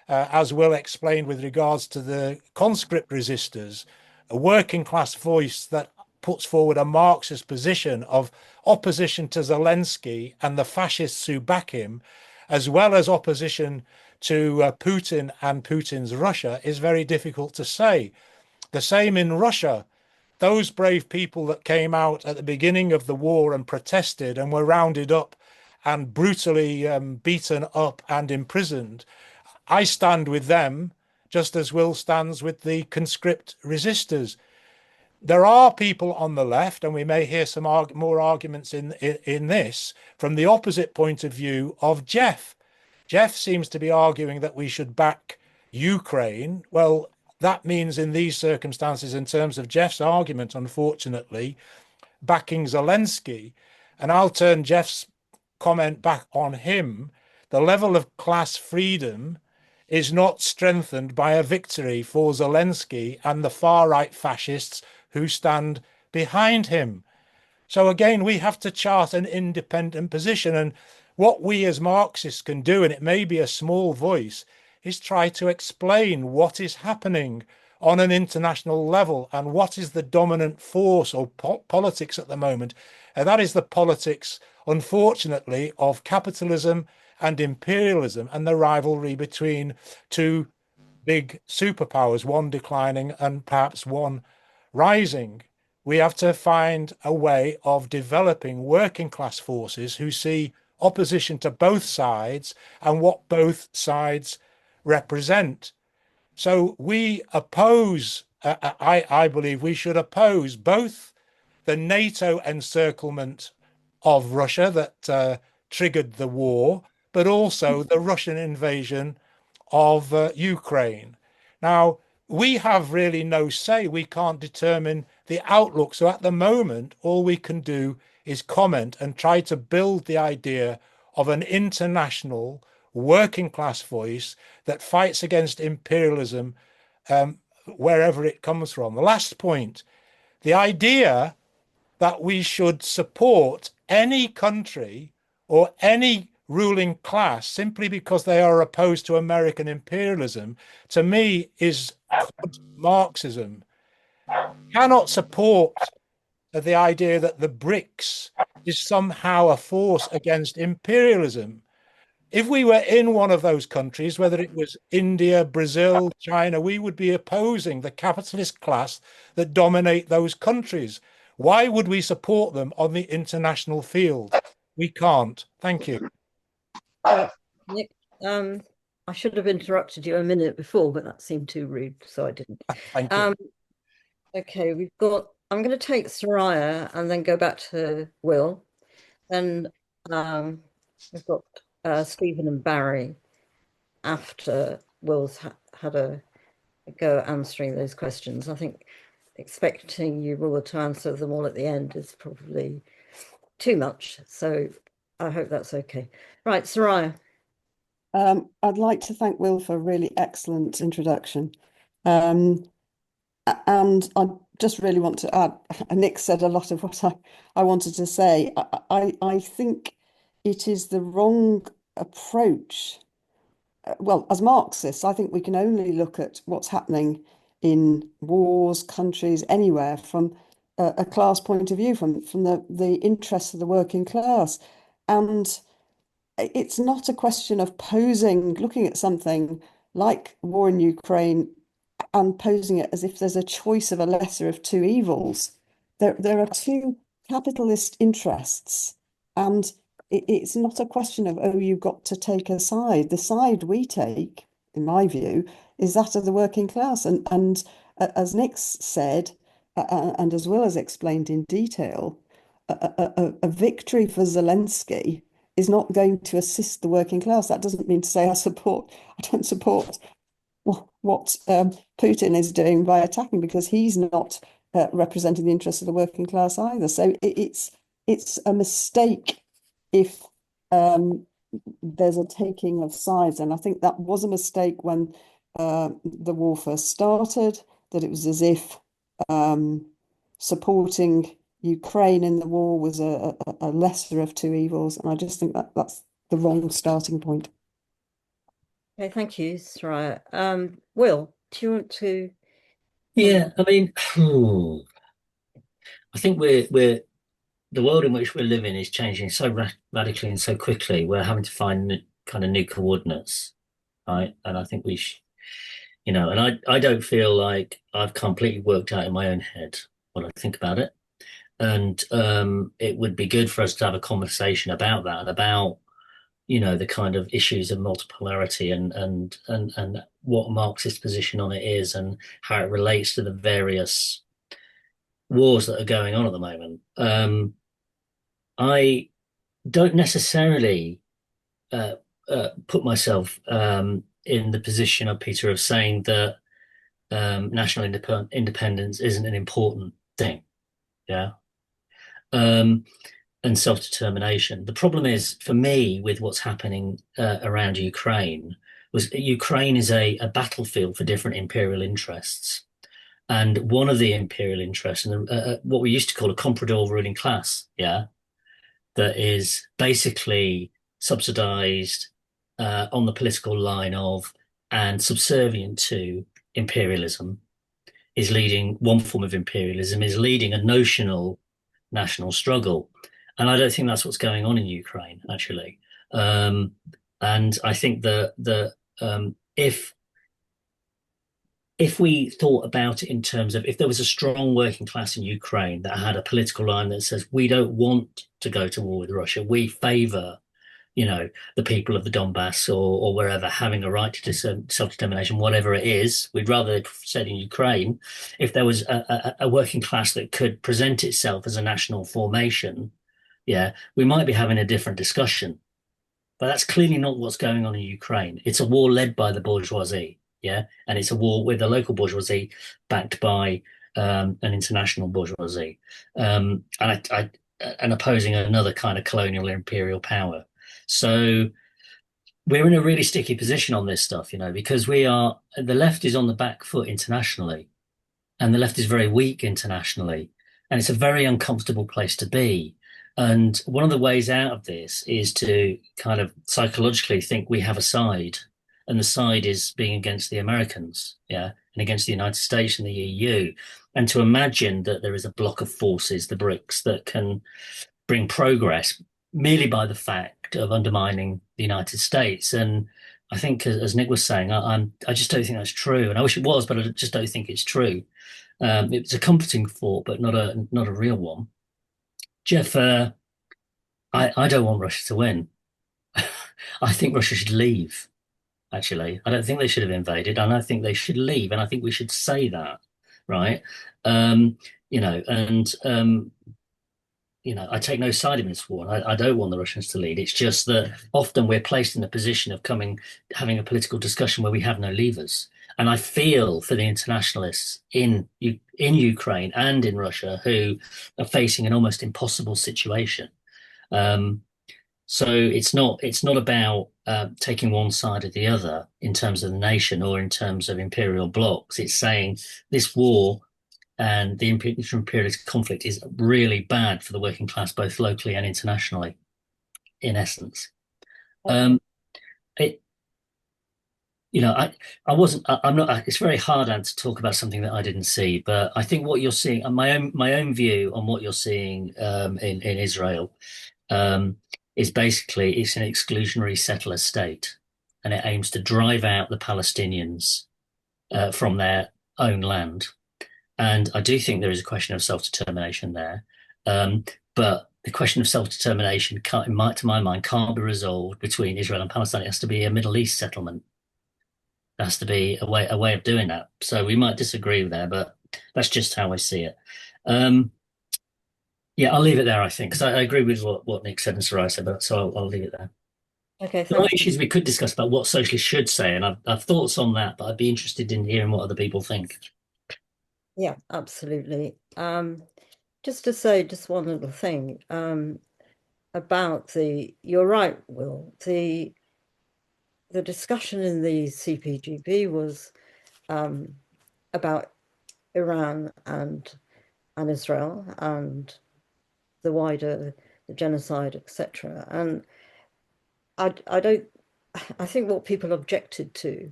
as Will explained with regards to the conscript resistors, a working class voice that puts forward a Marxist position of opposition to Zelensky and the fascists who back him, as well as opposition to Putin and Putin's Russia, is very difficult to say. The same in Russia. Those brave people that came out at the beginning of the war and protested and were rounded up and brutally beaten up and imprisoned, I stand with them, just as Will stands with the conscript resistors. There are people on the left, and we may hear some more arguments in this, from the opposite point of view of Jeff. Jeff seems to be arguing that we should back Ukraine. Well, that means in these circumstances, in terms of Jeff's argument, unfortunately, backing Zelensky. And I'll turn Jeff's comment back on him. The level of class freedom is not strengthened by a victory for Zelensky and the far-right fascists who stand behind him. So again, we have to chart an independent position. And what we as Marxists can do, and it may be a small voice, is try to explain what is happening on an international level and what is the dominant force or politics at the moment. And that is the politics, unfortunately, of capitalism and imperialism and the rivalry between two big superpowers, one declining and perhaps one rising. We have to find a way of developing working class forces who see opposition to both sides and what both sides represent. So we oppose, I believe we should oppose both the NATO encirclement of Russia that triggered the war, but also the Russian invasion of Ukraine. Now, we have really no say. We can't determine the outlook. So at the moment, all we can do is comment and try to build the idea of an international working class voice that fights against imperialism wherever it comes from. The last point, the idea that we should support any country or any ruling class simply because they are opposed to American imperialism, to me, is Marxism. Cannot support the idea that the BRICS is somehow a force against imperialism. If we were in one of those countries, whether it was India, Brazil, China, we would be opposing the capitalist class that dominate those countries. Why would we support them on the international field? We can't. Thank you. Nick, I should have interrupted you a minute before, but that seemed too rude, so I didn't. Thank you. Okay, I'm going to take Soraya and then go back to Will. Then we've got Stephen and Barry after Will's had a go at answering those questions. I think expecting you all to answer them all at the end is probably too much. So I hope that's okay. Right, Soraya. I'd like to thank Will for a really excellent introduction. And I just really want to add, Nick said a lot of what I wanted to say. I think it is the wrong approach. Well, as Marxists, I think we can only look at what's happening in wars, countries, anywhere from a class point of view, from the interests of the working class. And it's not a question of looking at something like war in Ukraine and posing it as if there's a choice of a lesser of two evils. There are two capitalist interests, and it's not a question of, oh, you've got to take a side. The side we take, in my view, is that of the working class. And as Nick said, and as well as explained in detail, a victory for Zelensky is not going to assist the working class. That doesn't mean to say I don't support what Putin is doing by attacking, because he's not representing the interests of the working class either. So it's a mistake if there's a taking of sides. And I think that was a mistake when the war first started, that it was as if supporting Ukraine in the war was a lesser of two evils. And I just think that's the wrong starting point. Okay, thank you, Soraya. Will, do you want to? Yeah, I mean, I think we're the world in which we're living is changing so radically and so quickly. We're having to find kind of new coordinates, right? And I think we should, and I don't feel like I've completely worked out in my own head what I think about it. And it would be good for us to have a conversation about that, about the kind of issues of multipolarity and what Marxist position on it is, and how it relates to the various wars that are going on at the moment. I don't necessarily put myself in the position of Peter of saying that national independence isn't an important thing. Yeah. And self-determination. The problem is, for me, with what's happening around Ukraine, was Ukraine is a battlefield for different imperial interests. And one of the imperial interests, and what we used to call a comprador ruling class, yeah, that is basically subsidized on the political line of and subservient to imperialism, is leading one form of imperialism, is leading a notional national struggle. And I don't think that's what's going on in Ukraine, actually. And I think that if we thought about it in terms of, if there was a strong working class in Ukraine that had a political line that says, we don't want to go to war with Russia, we favor, the people of the Donbass or wherever having a right to self-determination, whatever it is, we'd rather have said in Ukraine, if there was a working class that could present itself as a national formation, yeah, we might be having a different discussion. But that's clearly not what's going on in Ukraine. It's a war led by the bourgeoisie, yeah, and it's a war with the local bourgeoisie backed by an international bourgeoisie, and opposing another kind of colonial imperial power. So we're in a really sticky position on this stuff, because the left is on the back foot internationally, and the left is very weak internationally, and it's a very uncomfortable place to be. And one of the ways out of this is to kind of psychologically think we have a side, and the side is being against the Americans, yeah, and against the United States and the EU, and to imagine that there is a block of forces, the BRICS, that can bring progress merely by the fact of undermining the United States. And I think, as Nick was saying, I just don't think that's true, and I wish it was, but I just don't think it's true. It's a comforting thought, but not a real one. Jeff, I don't want Russia to win. I think Russia should leave, actually. I don't think they should have invaded, and I think they should leave, and I think we should say that, right? I take no side in this war. I don't want the Russians to lead. It's just that often we're placed in a position of having a political discussion where we have no levers. And I feel for the internationalists in Ukraine and in Russia who are facing an almost impossible situation. So it's not about taking one side or the other in terms of the nation or in terms of imperial blocs. It's saying this war and the inter-imperialist conflict is really bad for the working class, both locally and internationally, in essence. I wasn't. I'm not. It's very hard to talk about something that I didn't see. But I think what you're seeing, and my own view on what you're seeing in Israel, um, is basically it's an exclusionary settler state, and it aims to drive out the Palestinians from their own land. And I do think there is a question of self-determination there. But the question of self-determination, to my mind, can't be resolved between Israel and Palestine. It has to be a Middle East settlement. There has to be a way of doing that. So we might disagree there, but that's just how I see it. Yeah, I'll leave it there, I think, because I agree with what Nick said and Sarai said, but so I'll leave it there. Okay, There are thank you. issues we could discuss about what socialists should say, and I've thoughts on that, but I'd be interested in hearing what other people think. Yeah, absolutely. Just to say just one little thing about you're right, Will, the discussion in the CPGB was about Iran and Israel and the genocide, etc. And I think what people objected to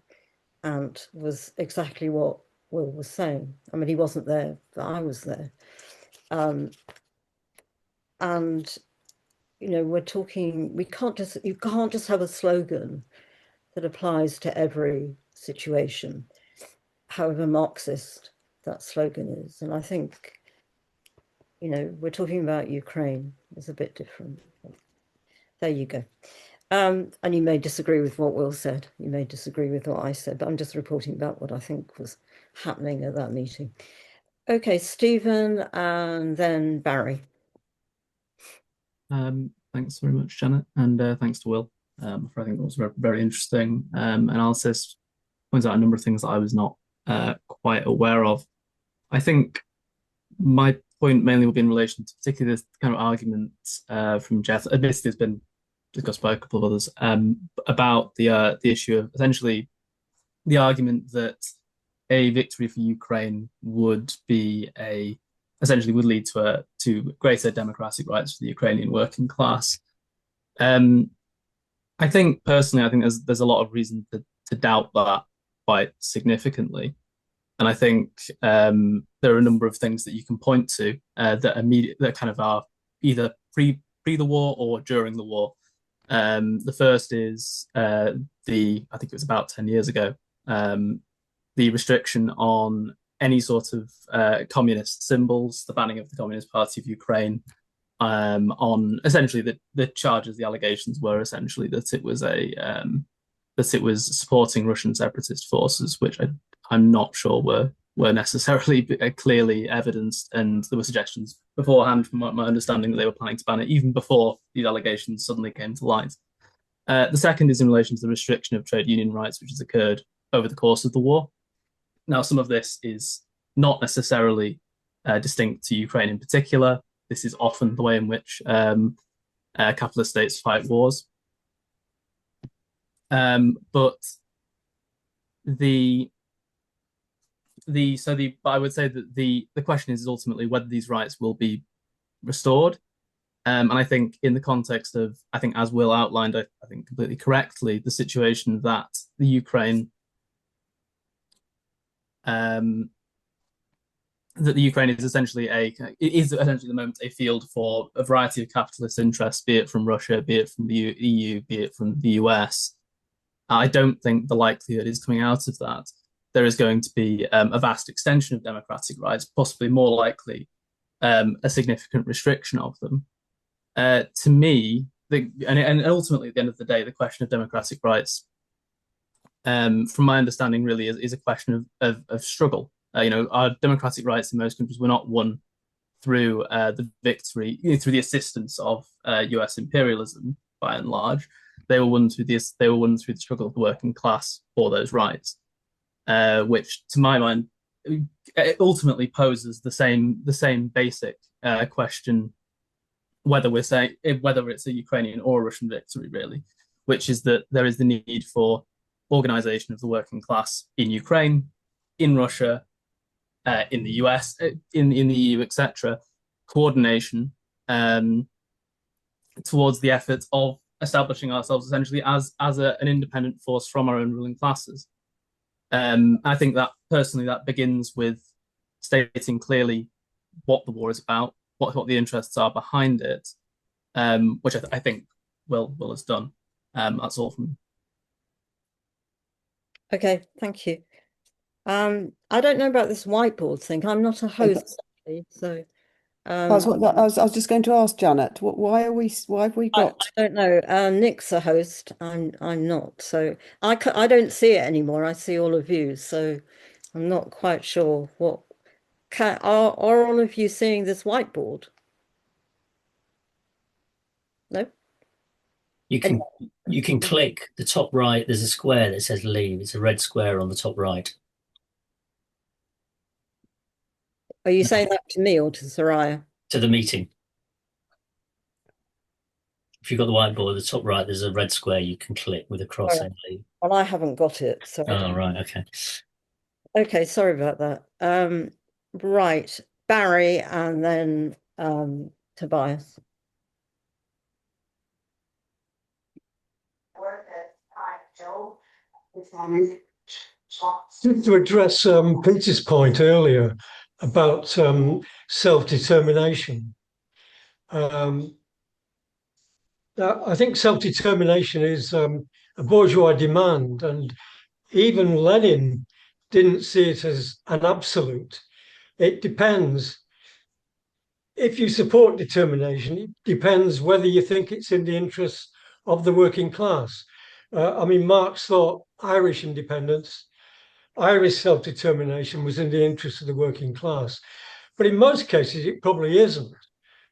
and was exactly what Will was saying. I mean, he wasn't there, but I was there. And we're talking, you can't just have a slogan that applies to every situation, however Marxist that slogan is. And I think, we're talking about Ukraine. It's a bit different. There you go. And you may disagree with what Will said. You may disagree with what I said, but I'm just reporting about what I think was happening at that meeting. Okay, Stephen, and then Barry. Thanks very much, Janet, and thanks to Will for I think it was very, very interesting analysis. Points out a number of things that I was not quite aware of. I think my point mainly will be in relation to particularly this kind of argument from Jeff. This has been discussed by a couple of others about the issue of essentially the argument that a victory for Ukraine would be essentially would lead to greater democratic rights for the Ukrainian working class. I think personally, there's a lot of reason to doubt that quite significantly. And I think there are a number of things that you can point to that kind of are either pre the war or during the war. The first is I think it was about 10 years ago, the restriction on any sort of communist symbols, the banning of the Communist Party of Ukraine, on essentially the charges, the allegations were essentially that it was supporting Russian separatist forces, which I'm not sure were necessarily clearly evidenced, and there were suggestions beforehand, from my understanding, that they were planning to ban it even before these allegations suddenly came to light. The second is in relation to the restriction of trade union rights, which has occurred over the course of the war. Now, some of this is not necessarily distinct to Ukraine in particular. This is often the way in which capitalist states fight wars. But I would say that the question is ultimately whether these rights will be restored. And I think in the context of, I think as Will outlined, I think completely correctly, the situation that the Ukraine is essentially the moment a field for a variety of capitalist interests, be it from Russia, be it from the EU, be it from the US. I don't think the likelihood is coming out of that there is going to be a vast extension of democratic rights, possibly more likely a significant restriction of them. To me, and ultimately at the end of the day, the question of democratic rights, from my understanding, really is a question of struggle. Our democratic rights in most countries were not won through the victory, through the assistance of US imperialism, by and large. They were won through the struggle of the working class for those rights, which, to my mind, ultimately poses the same basic question, whether it's a Ukrainian or a Russian victory, really, which is that there is the need for organization of the working class in Ukraine, in Russia, in the US, in the EU, etc., coordination towards the efforts of establishing ourselves essentially as an independent force from our own ruling classes. I think that personally that begins with stating clearly what the war is about, what the interests are behind it, which I think Will has done. That's all from me. Okay, thank you. I don't know about this whiteboard thing. I'm not a host, actually, so I was just going to ask Janet, why have we got? I don't know. Nick's a host. I'm not. So I don't see it anymore. I see all of you. So I'm not quite sure what are all of you seeing this whiteboard? No? You can click the top right. There's a square that says leave. It's a red square on the top right. Are you saying that to me or to Soraya? To the meeting. If you've got the whiteboard at the top right, there's a red square you can click with a cross saying leave. Well, I haven't got it, so Oh, right, okay. Okay, sorry about that. Right, Barry and then Tobias. To address Peter's point earlier about self-determination, I think self-determination is a bourgeois demand, and even Lenin didn't see it as an absolute. It depends. If you support determination, it depends whether you think it's in the interests of the working class. I mean, Marx thought Irish independence, Irish self-determination was in the interest of the working class. But in most cases, it probably isn't.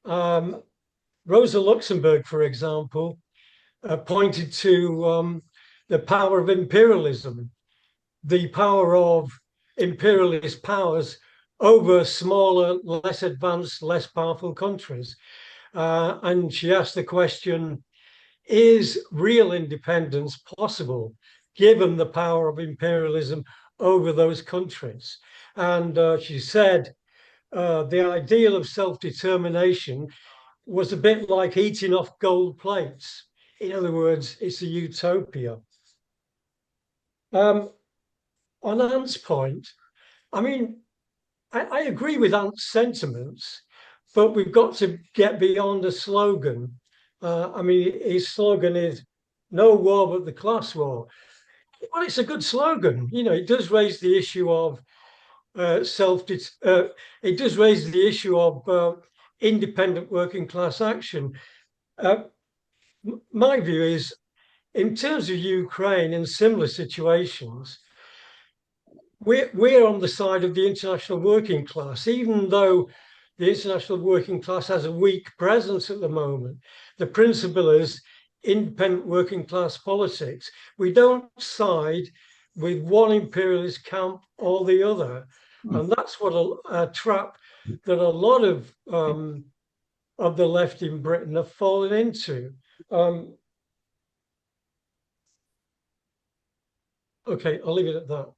Rosa Luxemburg, for example, pointed to the power of imperialism, the power of imperialist powers over smaller, less advanced, less powerful countries. And she asked the question, is real independence possible given the power of imperialism over those countries? And she said the ideal of self-determination was a bit like eating off gold plates. In other words, it's a utopia. On Ant's point, I mean, I agree with Ant's sentiments, but we've got to get beyond a slogan. I mean, his slogan is no war but the class war. Well, it's a good slogan. You know, it does raise the issue of it does raise the issue of independent working class action. My view is, in terms of Ukraine and similar situations, we're on the side of the international working class, even though the international working class has a weak presence at the moment. The principle is independent working class politics. We don't side with one imperialist camp or the other. And that's what a trap that a lot of the left in Britain have fallen into. Okay, I'll leave it at that.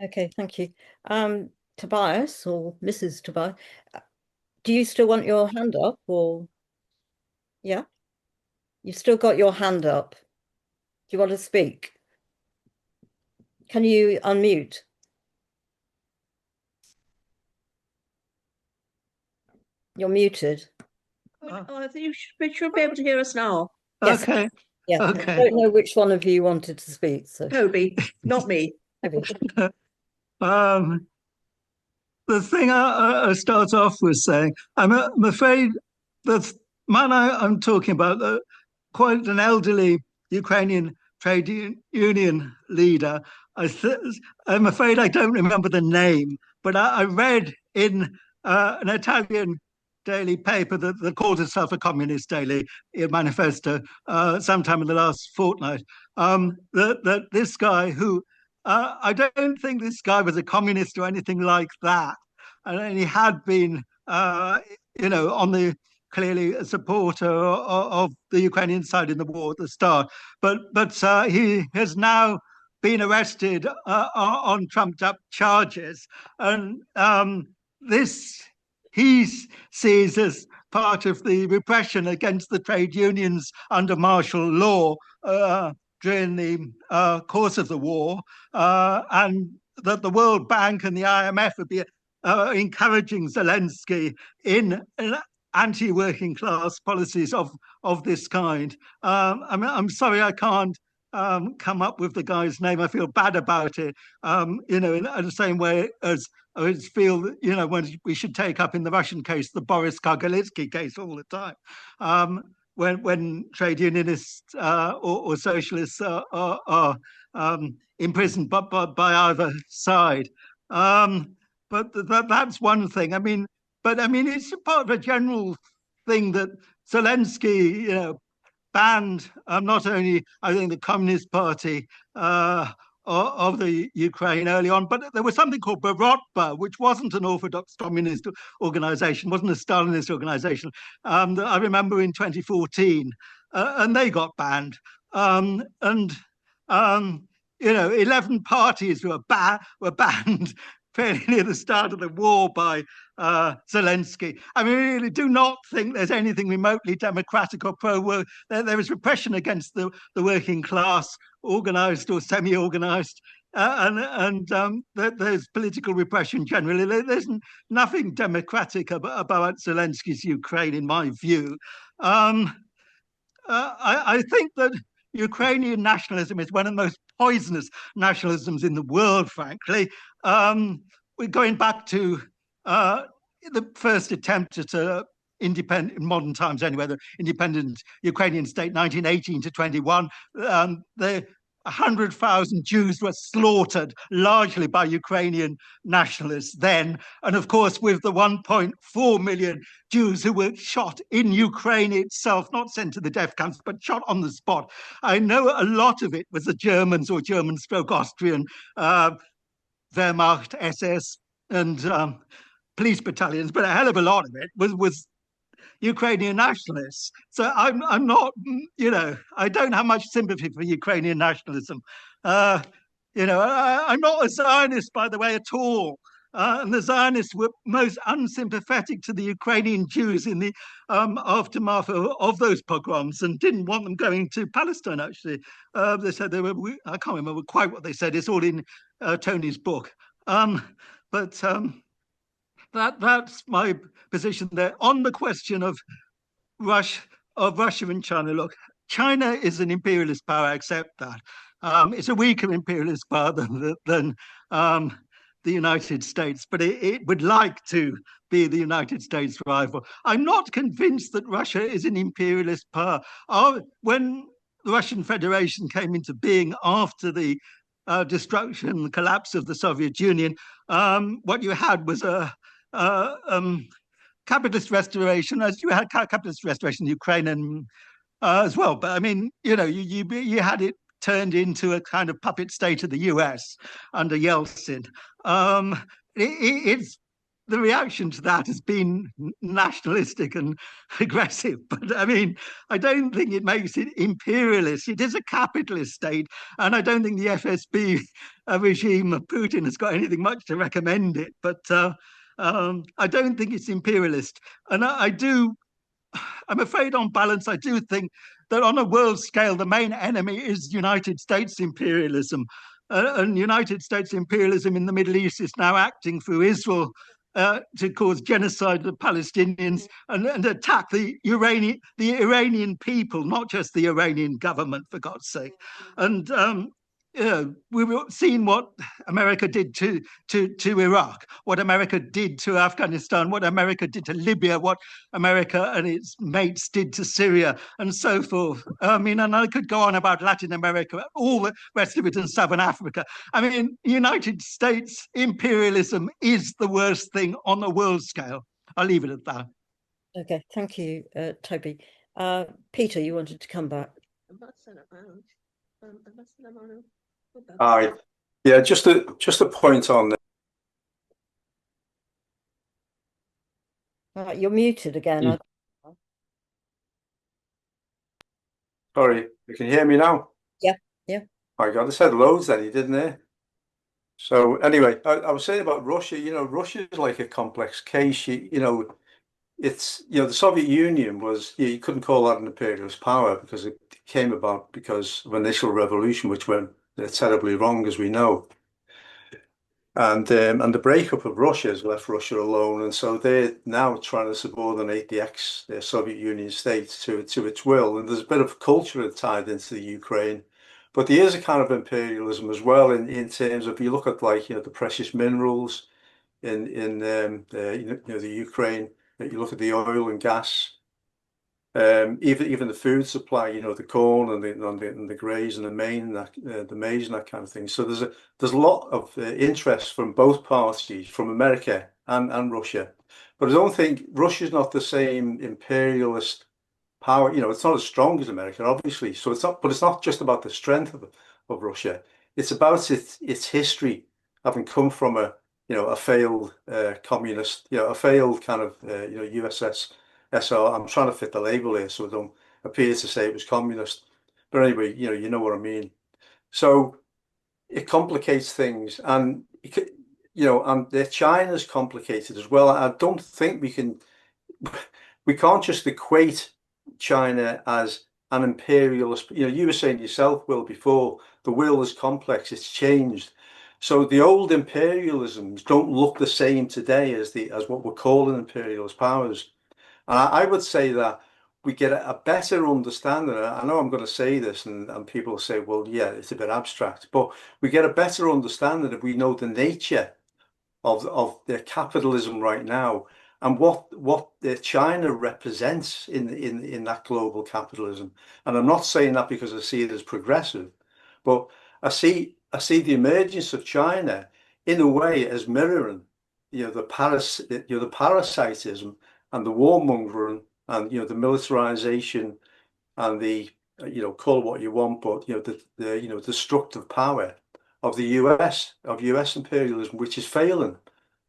Okay, thank you. Tobias or Mrs. Tobias, do you still want your hand up or? Yeah, you've still got your hand up. Do you want to speak? Can you unmute? You're muted. I think you should be able to hear us now. Yes. Okay. Yeah. Okay. I don't know which one of you wanted to speak. So Toby, not me. Toby. The thing I start off with saying, I'm afraid the man I'm talking about, quite an elderly Ukrainian trade union leader, I'm afraid I don't remember the name, but I read in an Italian daily paper that called itself a communist daily manifesto sometime in the last fortnight, that this guy who I don't think this guy was a communist or anything like that. And he had been, on the clearly a supporter of the Ukrainian side in the war at the start. But he has now been arrested on trumped up charges. And he sees as part of the repression against the trade unions under martial law during the course of the war, and that the World Bank and the IMF would be encouraging Zelensky in anti-working class policies of this kind. I'm sorry I can't come up with the guy's name. I feel bad about it. In the same way as I feel that, when we should take up in the Russian case the Boris Kagarlitsky case all the time. When trade unionists or socialists are imprisoned by either side. But that's one thing. It's part of a general thing that Zelensky, banned not only, I think, the Communist Party of the Ukraine early on, but there was something called Borotba, which wasn't an Orthodox communist organization, wasn't a Stalinist organization, that I remember in 2014, and they got banned. 11 parties were banned fairly near the start of the war by Zelensky. I really do not think there's anything remotely democratic or pro-work. There is repression against the working class, organized or semi-organized, and there's political repression generally. There's nothing democratic about Zelensky's Ukraine, in my view. I think that Ukrainian nationalism is one of the most poisonous nationalisms in the world, frankly. We're going back to the first attempt at independent, in modern times anyway, the independent Ukrainian state, 1918 to 21. The 100,000 Jews were slaughtered largely by Ukrainian nationalists then. And of course, with the 1.4 million Jews who were shot in Ukraine itself, not sent to the death camps, but shot on the spot. I know a lot of it was the Germans or German-Austrian Wehrmacht, SS, and police battalions, but a hell of a lot of it was Ukrainian nationalists. So I'm not, I don't have much sympathy for Ukrainian nationalism. I'm not a Zionist, by the way, at all. And the Zionists were most unsympathetic to the Ukrainian Jews in the aftermath of those pogroms and didn't want them going to Palestine, actually. They said they were, I can't remember quite what they said, it's all in Tony's book. That's my position there. On the question of Russia and China, look, China is an imperialist power, I accept that. It's a weaker imperialist power than the United States, but it would like to be the United States rival. I'm not convinced that Russia is an imperialist power. When the Russian Federation came into being after the destruction, the collapse of the Soviet Union, what you had was a capitalist restoration, as you had capitalist restoration in Ukraine and as well. But you had it turned into a kind of puppet state of the US under Yeltsin. It's the reaction to that has been nationalistic and aggressive, but I don't think it makes it imperialist. It is a capitalist state, and I don't think the FSB regime of Putin has got anything much to recommend it. But I don't think it's imperialist, and I'm afraid, on balance, I do think that on a world scale, the main enemy is United States imperialism. And United States imperialism in the Middle East is now acting through Israel to cause genocide of the Palestinians and attack the Iranian people, not just the Iranian government, for God's sake. And we've seen what America did to Iraq, what America did to Afghanistan, what America did to Libya, what America and its mates did to Syria, and so forth. And I could go on about Latin America, all the rest of it, in Southern Africa. United States imperialism is the worst thing on the world scale. I'll leave it at that. Okay, thank you, Toby. Peter, you wanted to come back. Yeah, just a point on. You're muted again. Sorry, you can hear me now? Yeah. My God, I said loads then, you didn't hear? So anyway, I was saying about Russia. Russia is like a complex case. It's the Soviet Union was you couldn't call that an imperialist power because it came about because of initial revolution, which went terribly wrong, as we know. And the breakup of Russia has left Russia alone, and so they're now trying to subordinate the Soviet Union states to its will. And there's a bit of culture tied into the Ukraine, but there is a kind of imperialism as well in terms of you look at the precious minerals in the Ukraine. You look at the oil and gas, even the food supply, the corn and the grains and the maize and that kind of thing. So there's a lot of interest from both parties, from America and Russia. But I don't think Russia's not the same imperialist power. It's not as strong as America, obviously. So but it's not just about the strength of Russia. It's about its history, having come from a failed communist, a failed kind of USSR. I'm trying to fit the label here so I don't appear to say it was communist. But anyway, you know what I mean. So it complicates things, and China's complicated as well. I don't think we can't just equate China as an imperialist. You were saying yourself, Will, before, the will is complex, it's changed. So the old imperialisms don't look the same today as what we're calling imperialist powers. And I would say that we get a better understanding. I know I'm going to say this, and people say, well, yeah, it's a bit abstract, but we get a better understanding if we know the nature of their capitalism right now and what China represents in that global capitalism. And I'm not saying that because I see it as progressive, but I see the emergence of China in a way as mirroring, the parasitism and the warmongering and the militarization and the call it what you want, but the destructive power of the US imperialism, which is failing.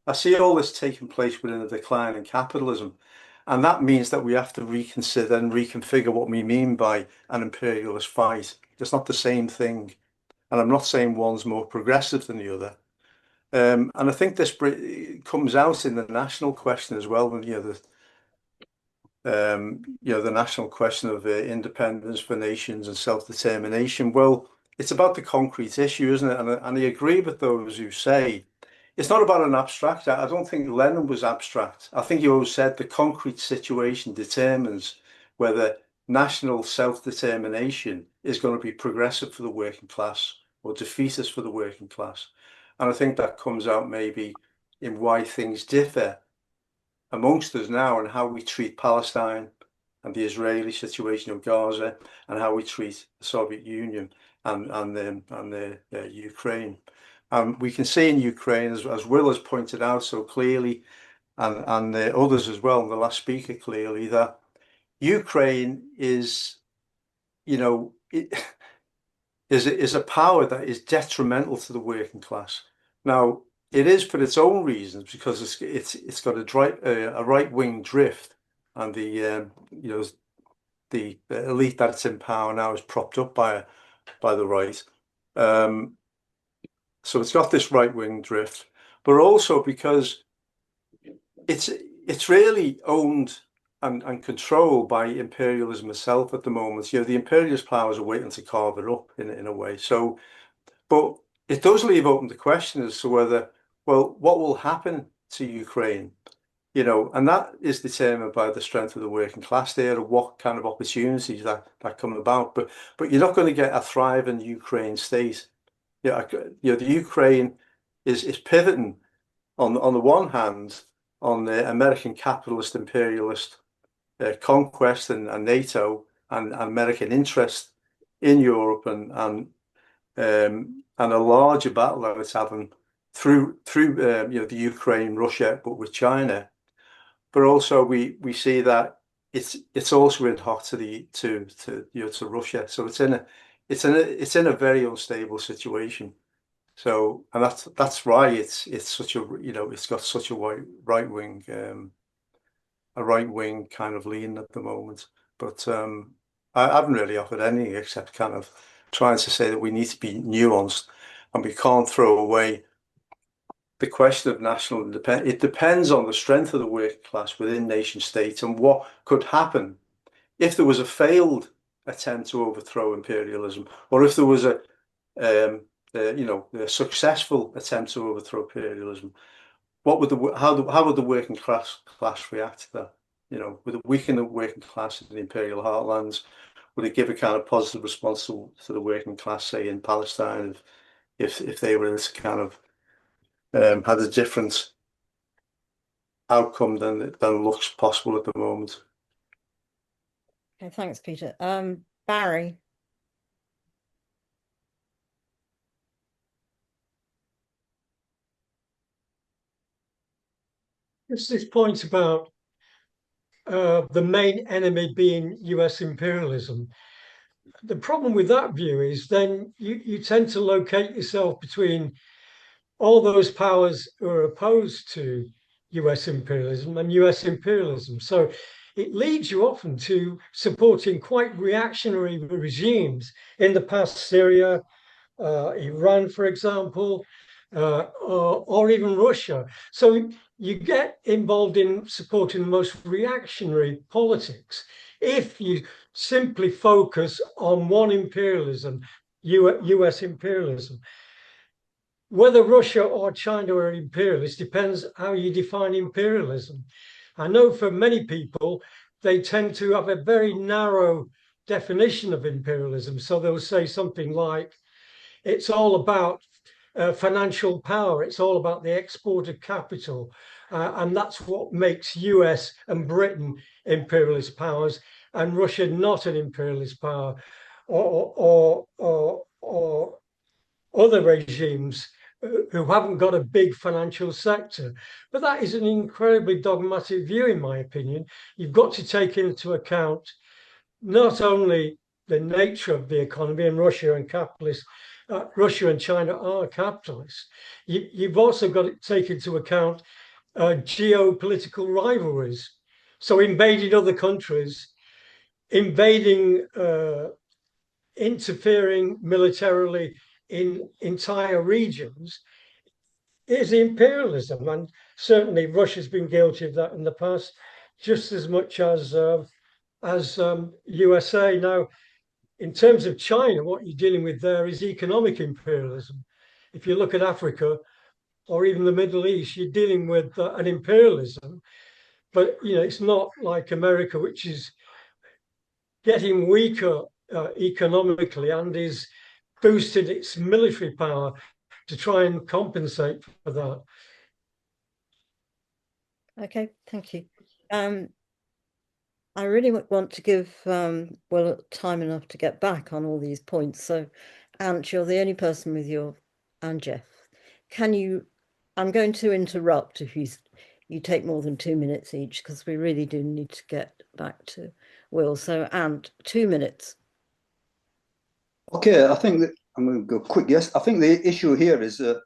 I see all this taking place within a decline in capitalism. And that means that we have to reconsider and reconfigure what we mean by an imperialist fight. It's not the same thing. And I'm not saying one's more progressive than the other. And I think this comes out in the national question as well. When the national question of independence for nations and self-determination. Well, it's about the concrete issue, isn't it? And I agree with those who say it's not about an abstract. I don't think Lenin was abstract. I think he always said the concrete situation determines whether national self-determination is going to be progressive for the working class or defeatist for the working class. And I think that comes out maybe in why things differ amongst us now and how we treat Palestine and the Israeli situation of Gaza and how we treat the Soviet Union and Ukraine. We can see in Ukraine, as Will has pointed out so clearly, and others as well, the last speaker clearly, that Ukraine is, is a power that is detrimental to the working class. Now, it is for its own reasons because it's got a right-wing drift, and the elite that's in power now is propped up by the right. So it's got this right-wing drift, but also because it's really owned and controlled by imperialism itself at the moment. The imperialist powers are waiting to carve it up in a way. So, but it does leave open the question as to whether, well, what will happen to Ukraine? And that is determined by the strength of the working class there, and what kind of opportunities that come about. But you're not going to get a thriving Ukraine state. The Ukraine is pivoting on the one hand on the American capitalist imperialist conquest and NATO and American interest in Europe and a larger battle that it's having through the Ukraine, Russia, but with China. But also we see that it's also in hot to Russia. So it's in a very unstable situation. So, and that's why it's such a it's got such a right wing kind of lean at the moment. But I haven't really offered anything except kind of trying to say that we need to be nuanced and we can't throw away the question of national independence, it depends on the strength of the working class within nation states and what could happen if there was a failed attempt to overthrow imperialism, or if there was a successful attempt to overthrow imperialism. What would how would the working class react to that? Would it weaken the working class in the imperial heartlands? Would it give a kind of positive response to the working class, say in Palestine, if they were to kind of had a different outcome than looks possible at the moment? Okay, thanks, Peter. Barry. Just this point about the main enemy being US imperialism. The problem with that view is then you tend to locate yourself between all those powers who are opposed to US imperialism and US imperialism. So it leads you often to supporting quite reactionary regimes in the past, Syria, Iran, for example, or even Russia. So you get involved in supporting the most reactionary politics if you simply focus on one imperialism, US imperialism. Whether Russia or China are imperialist depends how you define imperialism. I know for many people, they tend to have a very narrow definition of imperialism. So they'll say something like, it's all about financial power. It's all about the export of capital. And that's what makes US and Britain imperialist powers and Russia not an imperialist power, or other regimes who haven't got a big financial sector. But that is an incredibly dogmatic view, in my opinion. You've got to take into account not only the nature of the economy, and Russia and China are capitalist. You've also got to take into account geopolitical rivalries. So invading other countries, interfering militarily in entire regions is imperialism. And certainly Russia's been guilty of that in the past, just as much as USA. Now, in terms of China, what you're dealing with there is economic imperialism. If you look at Africa or even the Middle East, you're dealing with an imperialism, but it's not like America, which is getting weaker economically and is boosted its military power to try and compensate for that. Okay, thank you. I really want to give Will time enough to get back on all these points. So, Ant, you're the only person with and Jeff. I'm going to interrupt if you take more than 2 minutes each, because we really do need to get back to Will. So, Ant, 2 minutes. Okay, I think that I'm going to go quick. Yes, I think the issue here is, the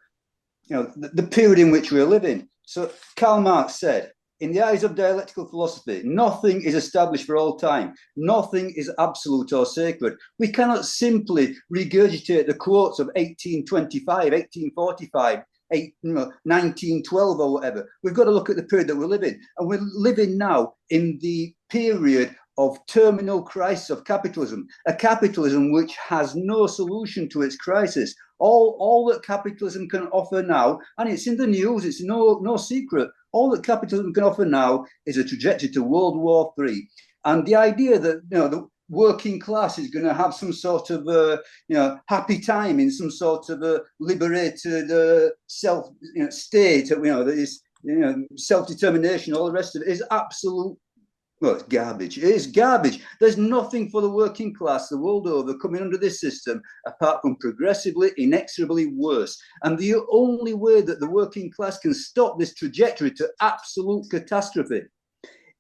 period in which we're living. So Karl Marx said, in the eyes of dialectical philosophy, nothing is established for all time. Nothing is absolute or sacred. We cannot simply regurgitate the quotes of 1825, 1845, 1912 or whatever. We've got to look at the period that we're living. And we're living now in the period of terminal crisis of capitalism, a capitalism which has no solution to its crisis. All that capitalism can offer now, and it's in the news, it's no secret, all that capitalism can offer now is a trajectory to World War III. And the idea that the working class is going to have some sort of happy time in some sort of a liberated self state, that is self-determination, all the rest of it is absolute. Well, it's garbage. It is garbage. There's nothing for the working class the world over coming under this system apart from progressively, inexorably worse. And the only way that the working class can stop this trajectory to absolute catastrophe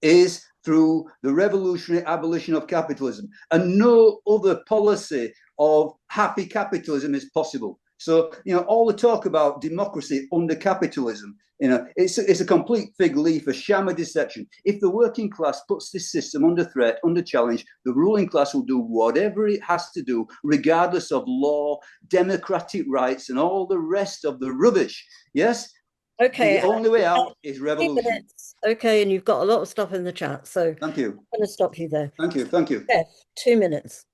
is through the revolutionary abolition of capitalism. And no other policy of happy capitalism is possible. So, all the talk about democracy under capitalism, it's a complete fig leaf, a sham of deception. If the working class puts this system under threat, under challenge, the ruling class will do whatever it has to do, regardless of law, democratic rights, and all the rest of the rubbish. Yes? Okay, The only way out is 2 revolution. minutes. Okay, and you've got a lot of stuff in the chat, so Thank you. I'm going to stop you there. Thank you. Thank you. Yes, 2 minutes.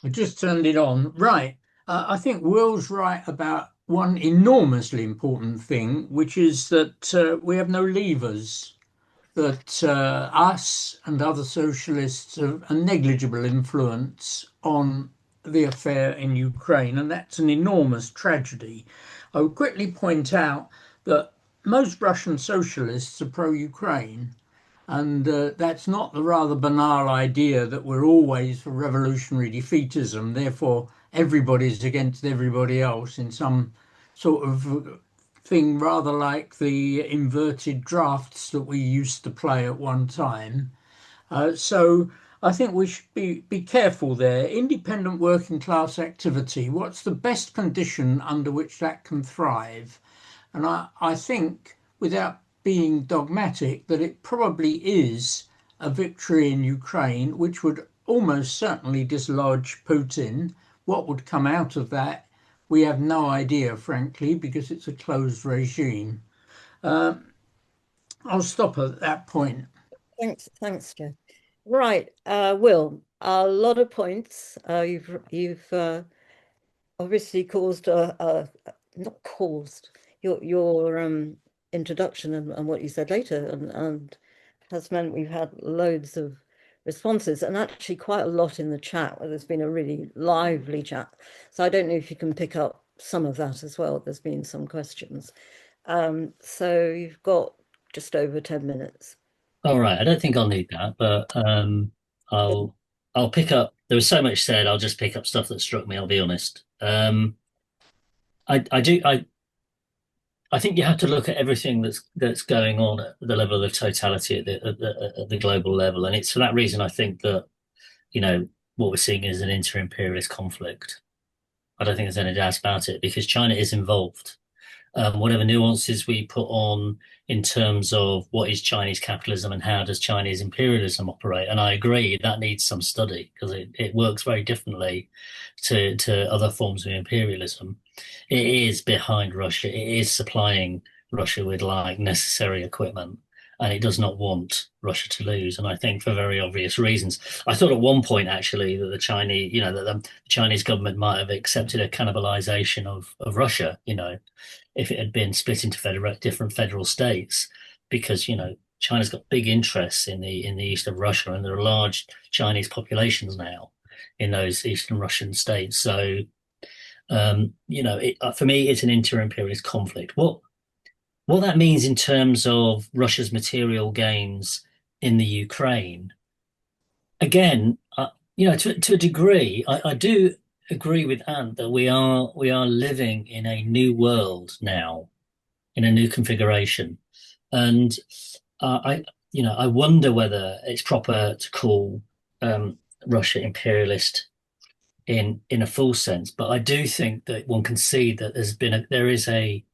I just turned it on. Right. I think Will's right about one enormously important thing, which is that we have no levers, that us and other socialists have a negligible influence on the affair in Ukraine, and that's an enormous tragedy. I would quickly point out that most Russian socialists are pro-Ukraine, and that's not the rather banal idea that we're always for revolutionary defeatism, therefore everybody's against everybody else in some sort of thing rather like the inverted drafts that we used to play at one time. So I think we should be careful there. Independent working class activity, what's the best condition under which that can thrive? And I think, without being dogmatic, that it probably is a victory in Ukraine, which would almost certainly dislodge Putin. What would come out of that, we have no idea, frankly, because it's a closed regime. I'll stop at that point. Thanks, Joe. Right, Will, a lot of points. You've obviously caused not caused your introduction and what you said later, and has meant we've had loads of responses, and actually quite a lot in the chat where there's been a really lively chat. So I don't know if you can pick up some of that as well. There's been some questions. So you've got just over 10 minutes. All right, I don't think I'll need that, but I'll pick up. There was so much said. I'll just pick up stuff that struck me. I'll be honest. I think you have to look at everything that's going on at the level of totality at the global level, and it's for that reason I think that what we're seeing is an inter-imperialist conflict. I don't think there's any doubt about it because China is involved. Whatever nuances we put on in terms of what is Chinese capitalism and how does Chinese imperialism operate, and I agree that needs some study because it works very differently to other forms of imperialism. It is behind Russia. It is supplying Russia with necessary equipment, and it does not want Russia to lose. And I think for very obvious reasons. I thought at one point actually that the Chinese government might have accepted a cannibalization of Russia, if it had been split into different federal states, because China's got big interests in the east of Russia, and there are large Chinese populations now in those eastern Russian states. So for me, it's an inter-imperialist conflict. What that means in terms of Russia's material gains in the Ukraine, again, to a degree, I do agree with Ant that we are living in a new world now, in a new configuration, and I wonder whether it's proper to call Russia imperialist in a full sense, but I do think that one can see that there is a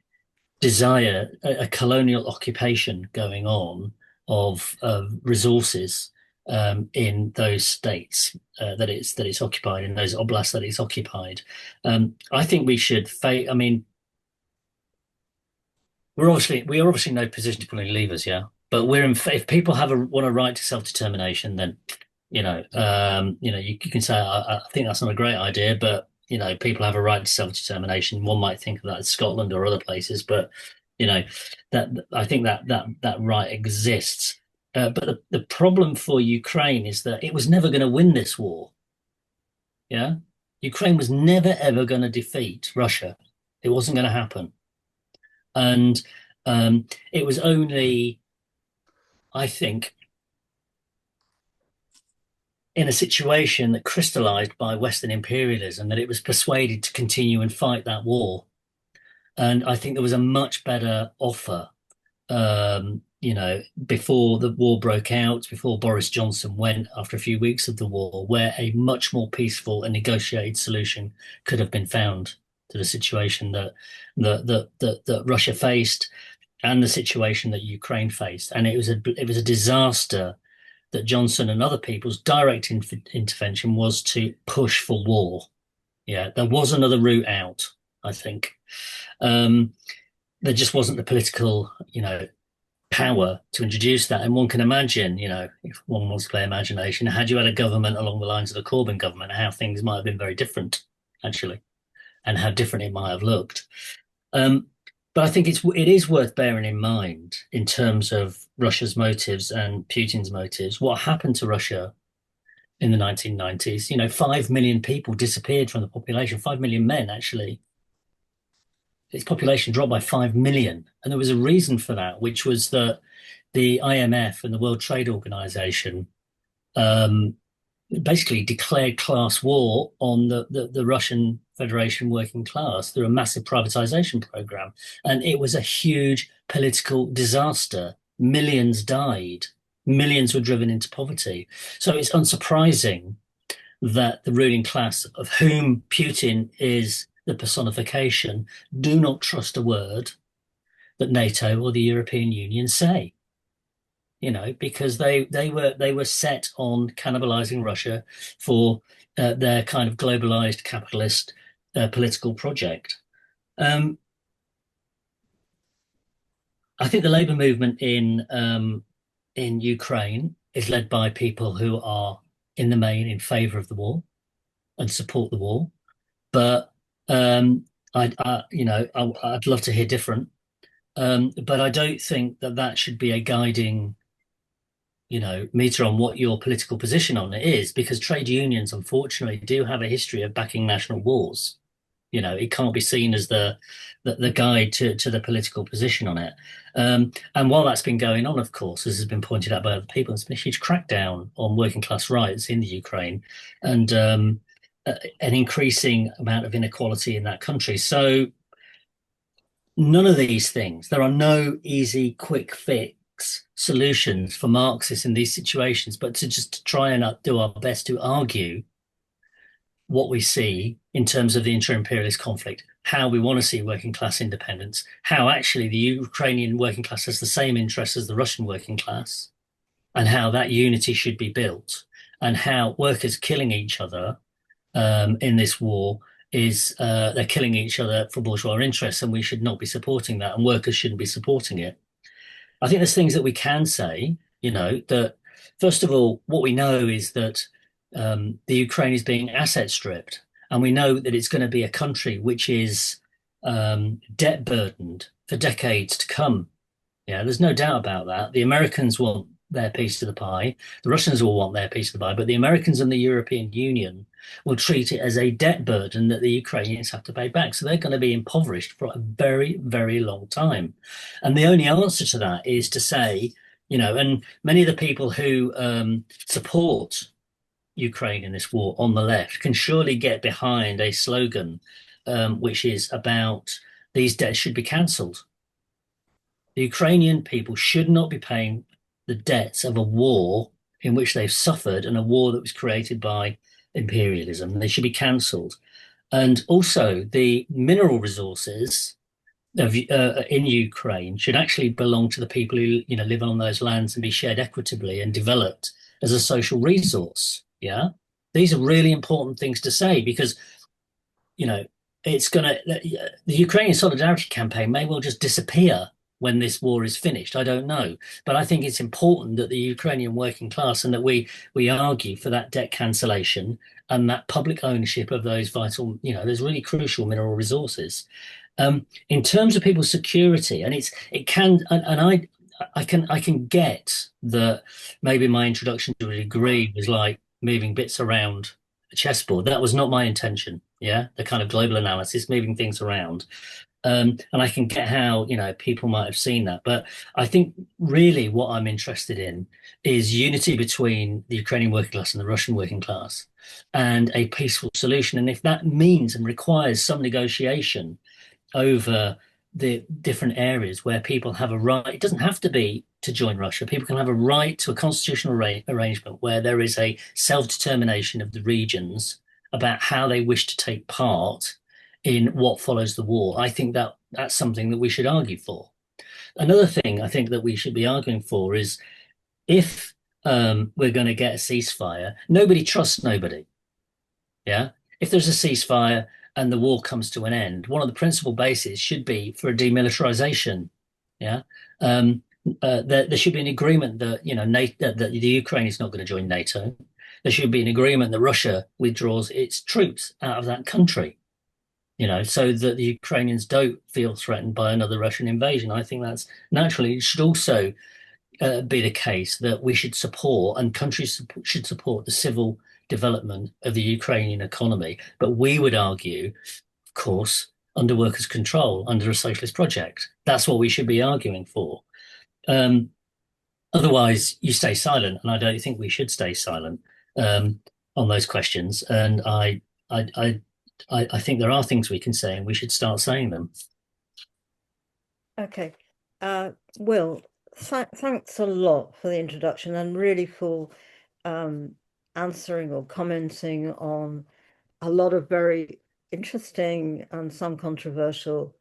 desire, a colonial occupation going on of resources in those states that it's occupied, in those oblasts that it's occupied. I think we should I mean, we are obviously in no position to pull any levers, yeah. But if people want a right to self-determination, then you can say I think that's not a great idea, but people have a right to self-determination. One might think of that as Scotland or other places, but that I think that right exists. But the problem for Ukraine is that it was never going to win this war. Yeah, Ukraine was never ever going to defeat Russia. It wasn't going to happen, and it was only, I think, in a situation that crystallized by Western imperialism that it was persuaded to continue and fight that war. And I think there was a much better offer, before the war broke out, before Boris Johnson went after a few weeks of the war, where a much more peaceful and negotiated solution could have been found to the situation that Russia faced and the situation that Ukraine faced. And it was a disaster that Johnson and other people's direct intervention was to push for war. Yeah, there was another route out, I think. There just wasn't the political, power to introduce that. And one can imagine, if one wants to play imagination, had you had a government along the lines of the Corbyn government, how things might have been very different, actually, and how different it might have looked. But I think it is worth bearing in mind in terms of Russia's motives and Putin's motives. What happened to Russia in the 1990s? 5 million people disappeared from the population, 5 million men, actually. Its population dropped by 5 million. And there was a reason for that, which was that the IMF and the World Trade Organization basically declared class war on the Russian Federation working class through a massive privatization program. And it was a huge political disaster. Millions died. Millions were driven into poverty. So it's unsurprising that the ruling class, of whom Putin is the personification, do not trust a word that NATO or the European Union say. Because they were set on cannibalizing Russia for their kind of globalized capitalist political project. I think the labor movement in Ukraine is led by people who are, in the main, in favor of the war and support the war. But I'd love to hear different. But I don't think that should be a guiding meter on what your political position on it is, because trade unions, unfortunately, do have a history of backing national wars. It can't be seen as the guide to the political position on it. And while that's been going on, of course, as has been pointed out by other people, there's been a huge crackdown on working class rights in the Ukraine, and an increasing amount of inequality in that country. So none of these things, there are no easy, quick fix solutions for Marxists in these situations, but to just try and do our best to argue what we see in terms of the inter-imperialist conflict, how we want to see working class independence, how actually the Ukrainian working class has the same interests as the Russian working class, and how that unity should be built, and how workers killing each other in this war is they're killing each other for bourgeois interests, and we should not be supporting that, and workers shouldn't be supporting it. I think there's things that we can say, that first of all, what we know is that the Ukraine is being asset stripped, and we know that it's going to be a country which is debt burdened for decades to come. There's no doubt about that. The Americans want their piece of the pie. The Russians will want their piece of the pie, but the Americans and the European Union will treat it as a debt burden that the Ukrainians have to pay back. So they're going to be impoverished for a very, very long time. And the only answer to that is to say, and many of the people who support Ukraine in this war on the left can surely get behind a slogan which is about these debts should be cancelled. The Ukrainian people should not be paying the debts of a war in which they've suffered, and a war that was created by imperialism. They should be cancelled. And also the mineral resources in Ukraine should actually belong to the people who live on those lands and be shared equitably and developed as a social resource. These are really important things to say, because the Ukrainian solidarity campaign may well just disappear when this war is finished. I don't know. But I think it's important that the Ukrainian working class, and that we argue for that debt cancellation and that public ownership of those vital, those really crucial mineral resources. In terms of people's security, and I can get that maybe my introduction to a degree was like moving bits around a chessboard. That was not my intention. The kind of global analysis, moving things around. And I can get how, people might have seen that. But I think really what I'm interested in is unity between the Ukrainian working class and the Russian working class, and a peaceful solution. And if that means and requires some negotiation over the different areas where people have a right, it doesn't have to be to join Russia. People can have a right to a constitutional arrangement where there is a self-determination of the regions about how they wish to take part in what follows the war. I think that's something that we should argue for. Another thing I think that we should be arguing for is, if we're going to get a ceasefire, nobody trusts nobody. If there's a ceasefire and the war comes to an end, one of the principal bases should be for a demilitarization. Yeah. There should be an agreement that, NATO, that the Ukraine is not going to join NATO. There should be an agreement that Russia withdraws its troops out of that country, so that the Ukrainians don't feel threatened by another Russian invasion. I think that's naturally. It should also be the case that we should support, and countries should support, the civil development of the Ukrainian economy. But we would argue, of course, under workers' control, under a socialist project. That's what we should be arguing for. Otherwise, you stay silent, and I don't think we should stay silent on those questions. And I think there are things we can say, and we should start saying them. Okay. Will, thanks a lot for the introduction, and really for answering or commenting on a lot of very interesting and some controversial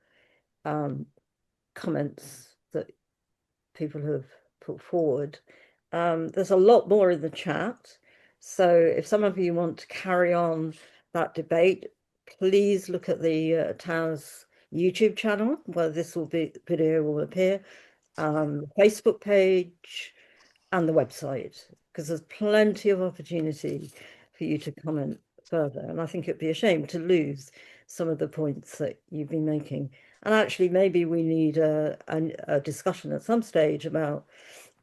comments that people have put forward. There's a lot more in the chat, so if some of you want to carry on that debate, please look at the TAS YouTube channel where this video will appear, the Facebook page and the website, because there's plenty of opportunity for you to comment further. And I think it'd be a shame to lose some of the points that you've been making. And actually, maybe we need a discussion at some stage about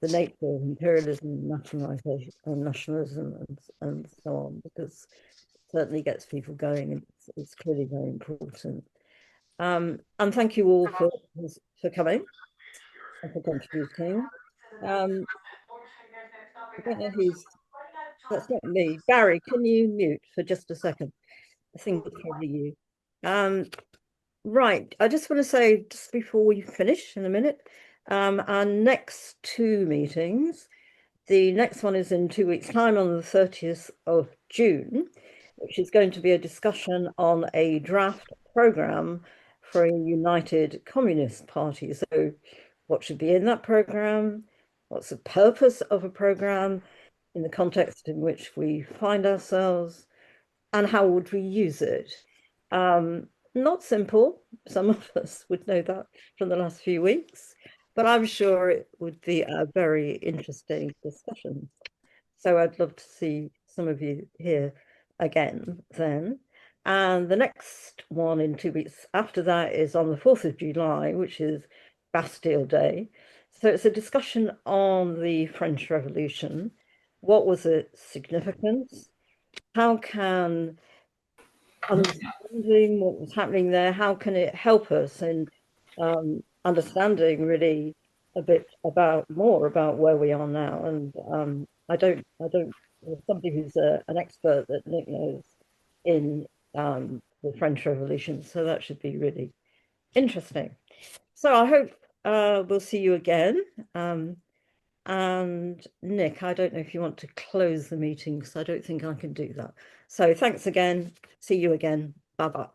the nature of imperialism, nationalization, and nationalism, and so on, because it certainly gets people going, and it's clearly very important. And thank you all for coming and for contributing. I don't know that's not me. Barry, can you mute for just a second? I think it's probably you. Right, I just want to say, just before we finish in a minute, our next two meetings, the next one is in 2 weeks' time on the 30th of June, which is going to be a discussion on a draft program for a united communist party. So what should be in that program? What's the purpose of a program in the context in which we find ourselves? And how would we use it? Not simple. Some of us would know that from the last few weeks, but I'm sure it would be a very interesting discussion. So I'd love to see some of you here again then. And the next one in 2 weeks after that is on the 4th of July, which is Bastille Day. So it's a discussion on the French Revolution. What was its significance? How can understanding what was happening there, how can it help us in understanding really a bit more about where we are now? And I don't somebody who's an expert that Nick knows in the French Revolution, so that should be really interesting. So I hope we'll see you again. And Nick, I don't know if you want to close the meeting, because I don't think I can do that. So thanks again. See you again. Bye-bye.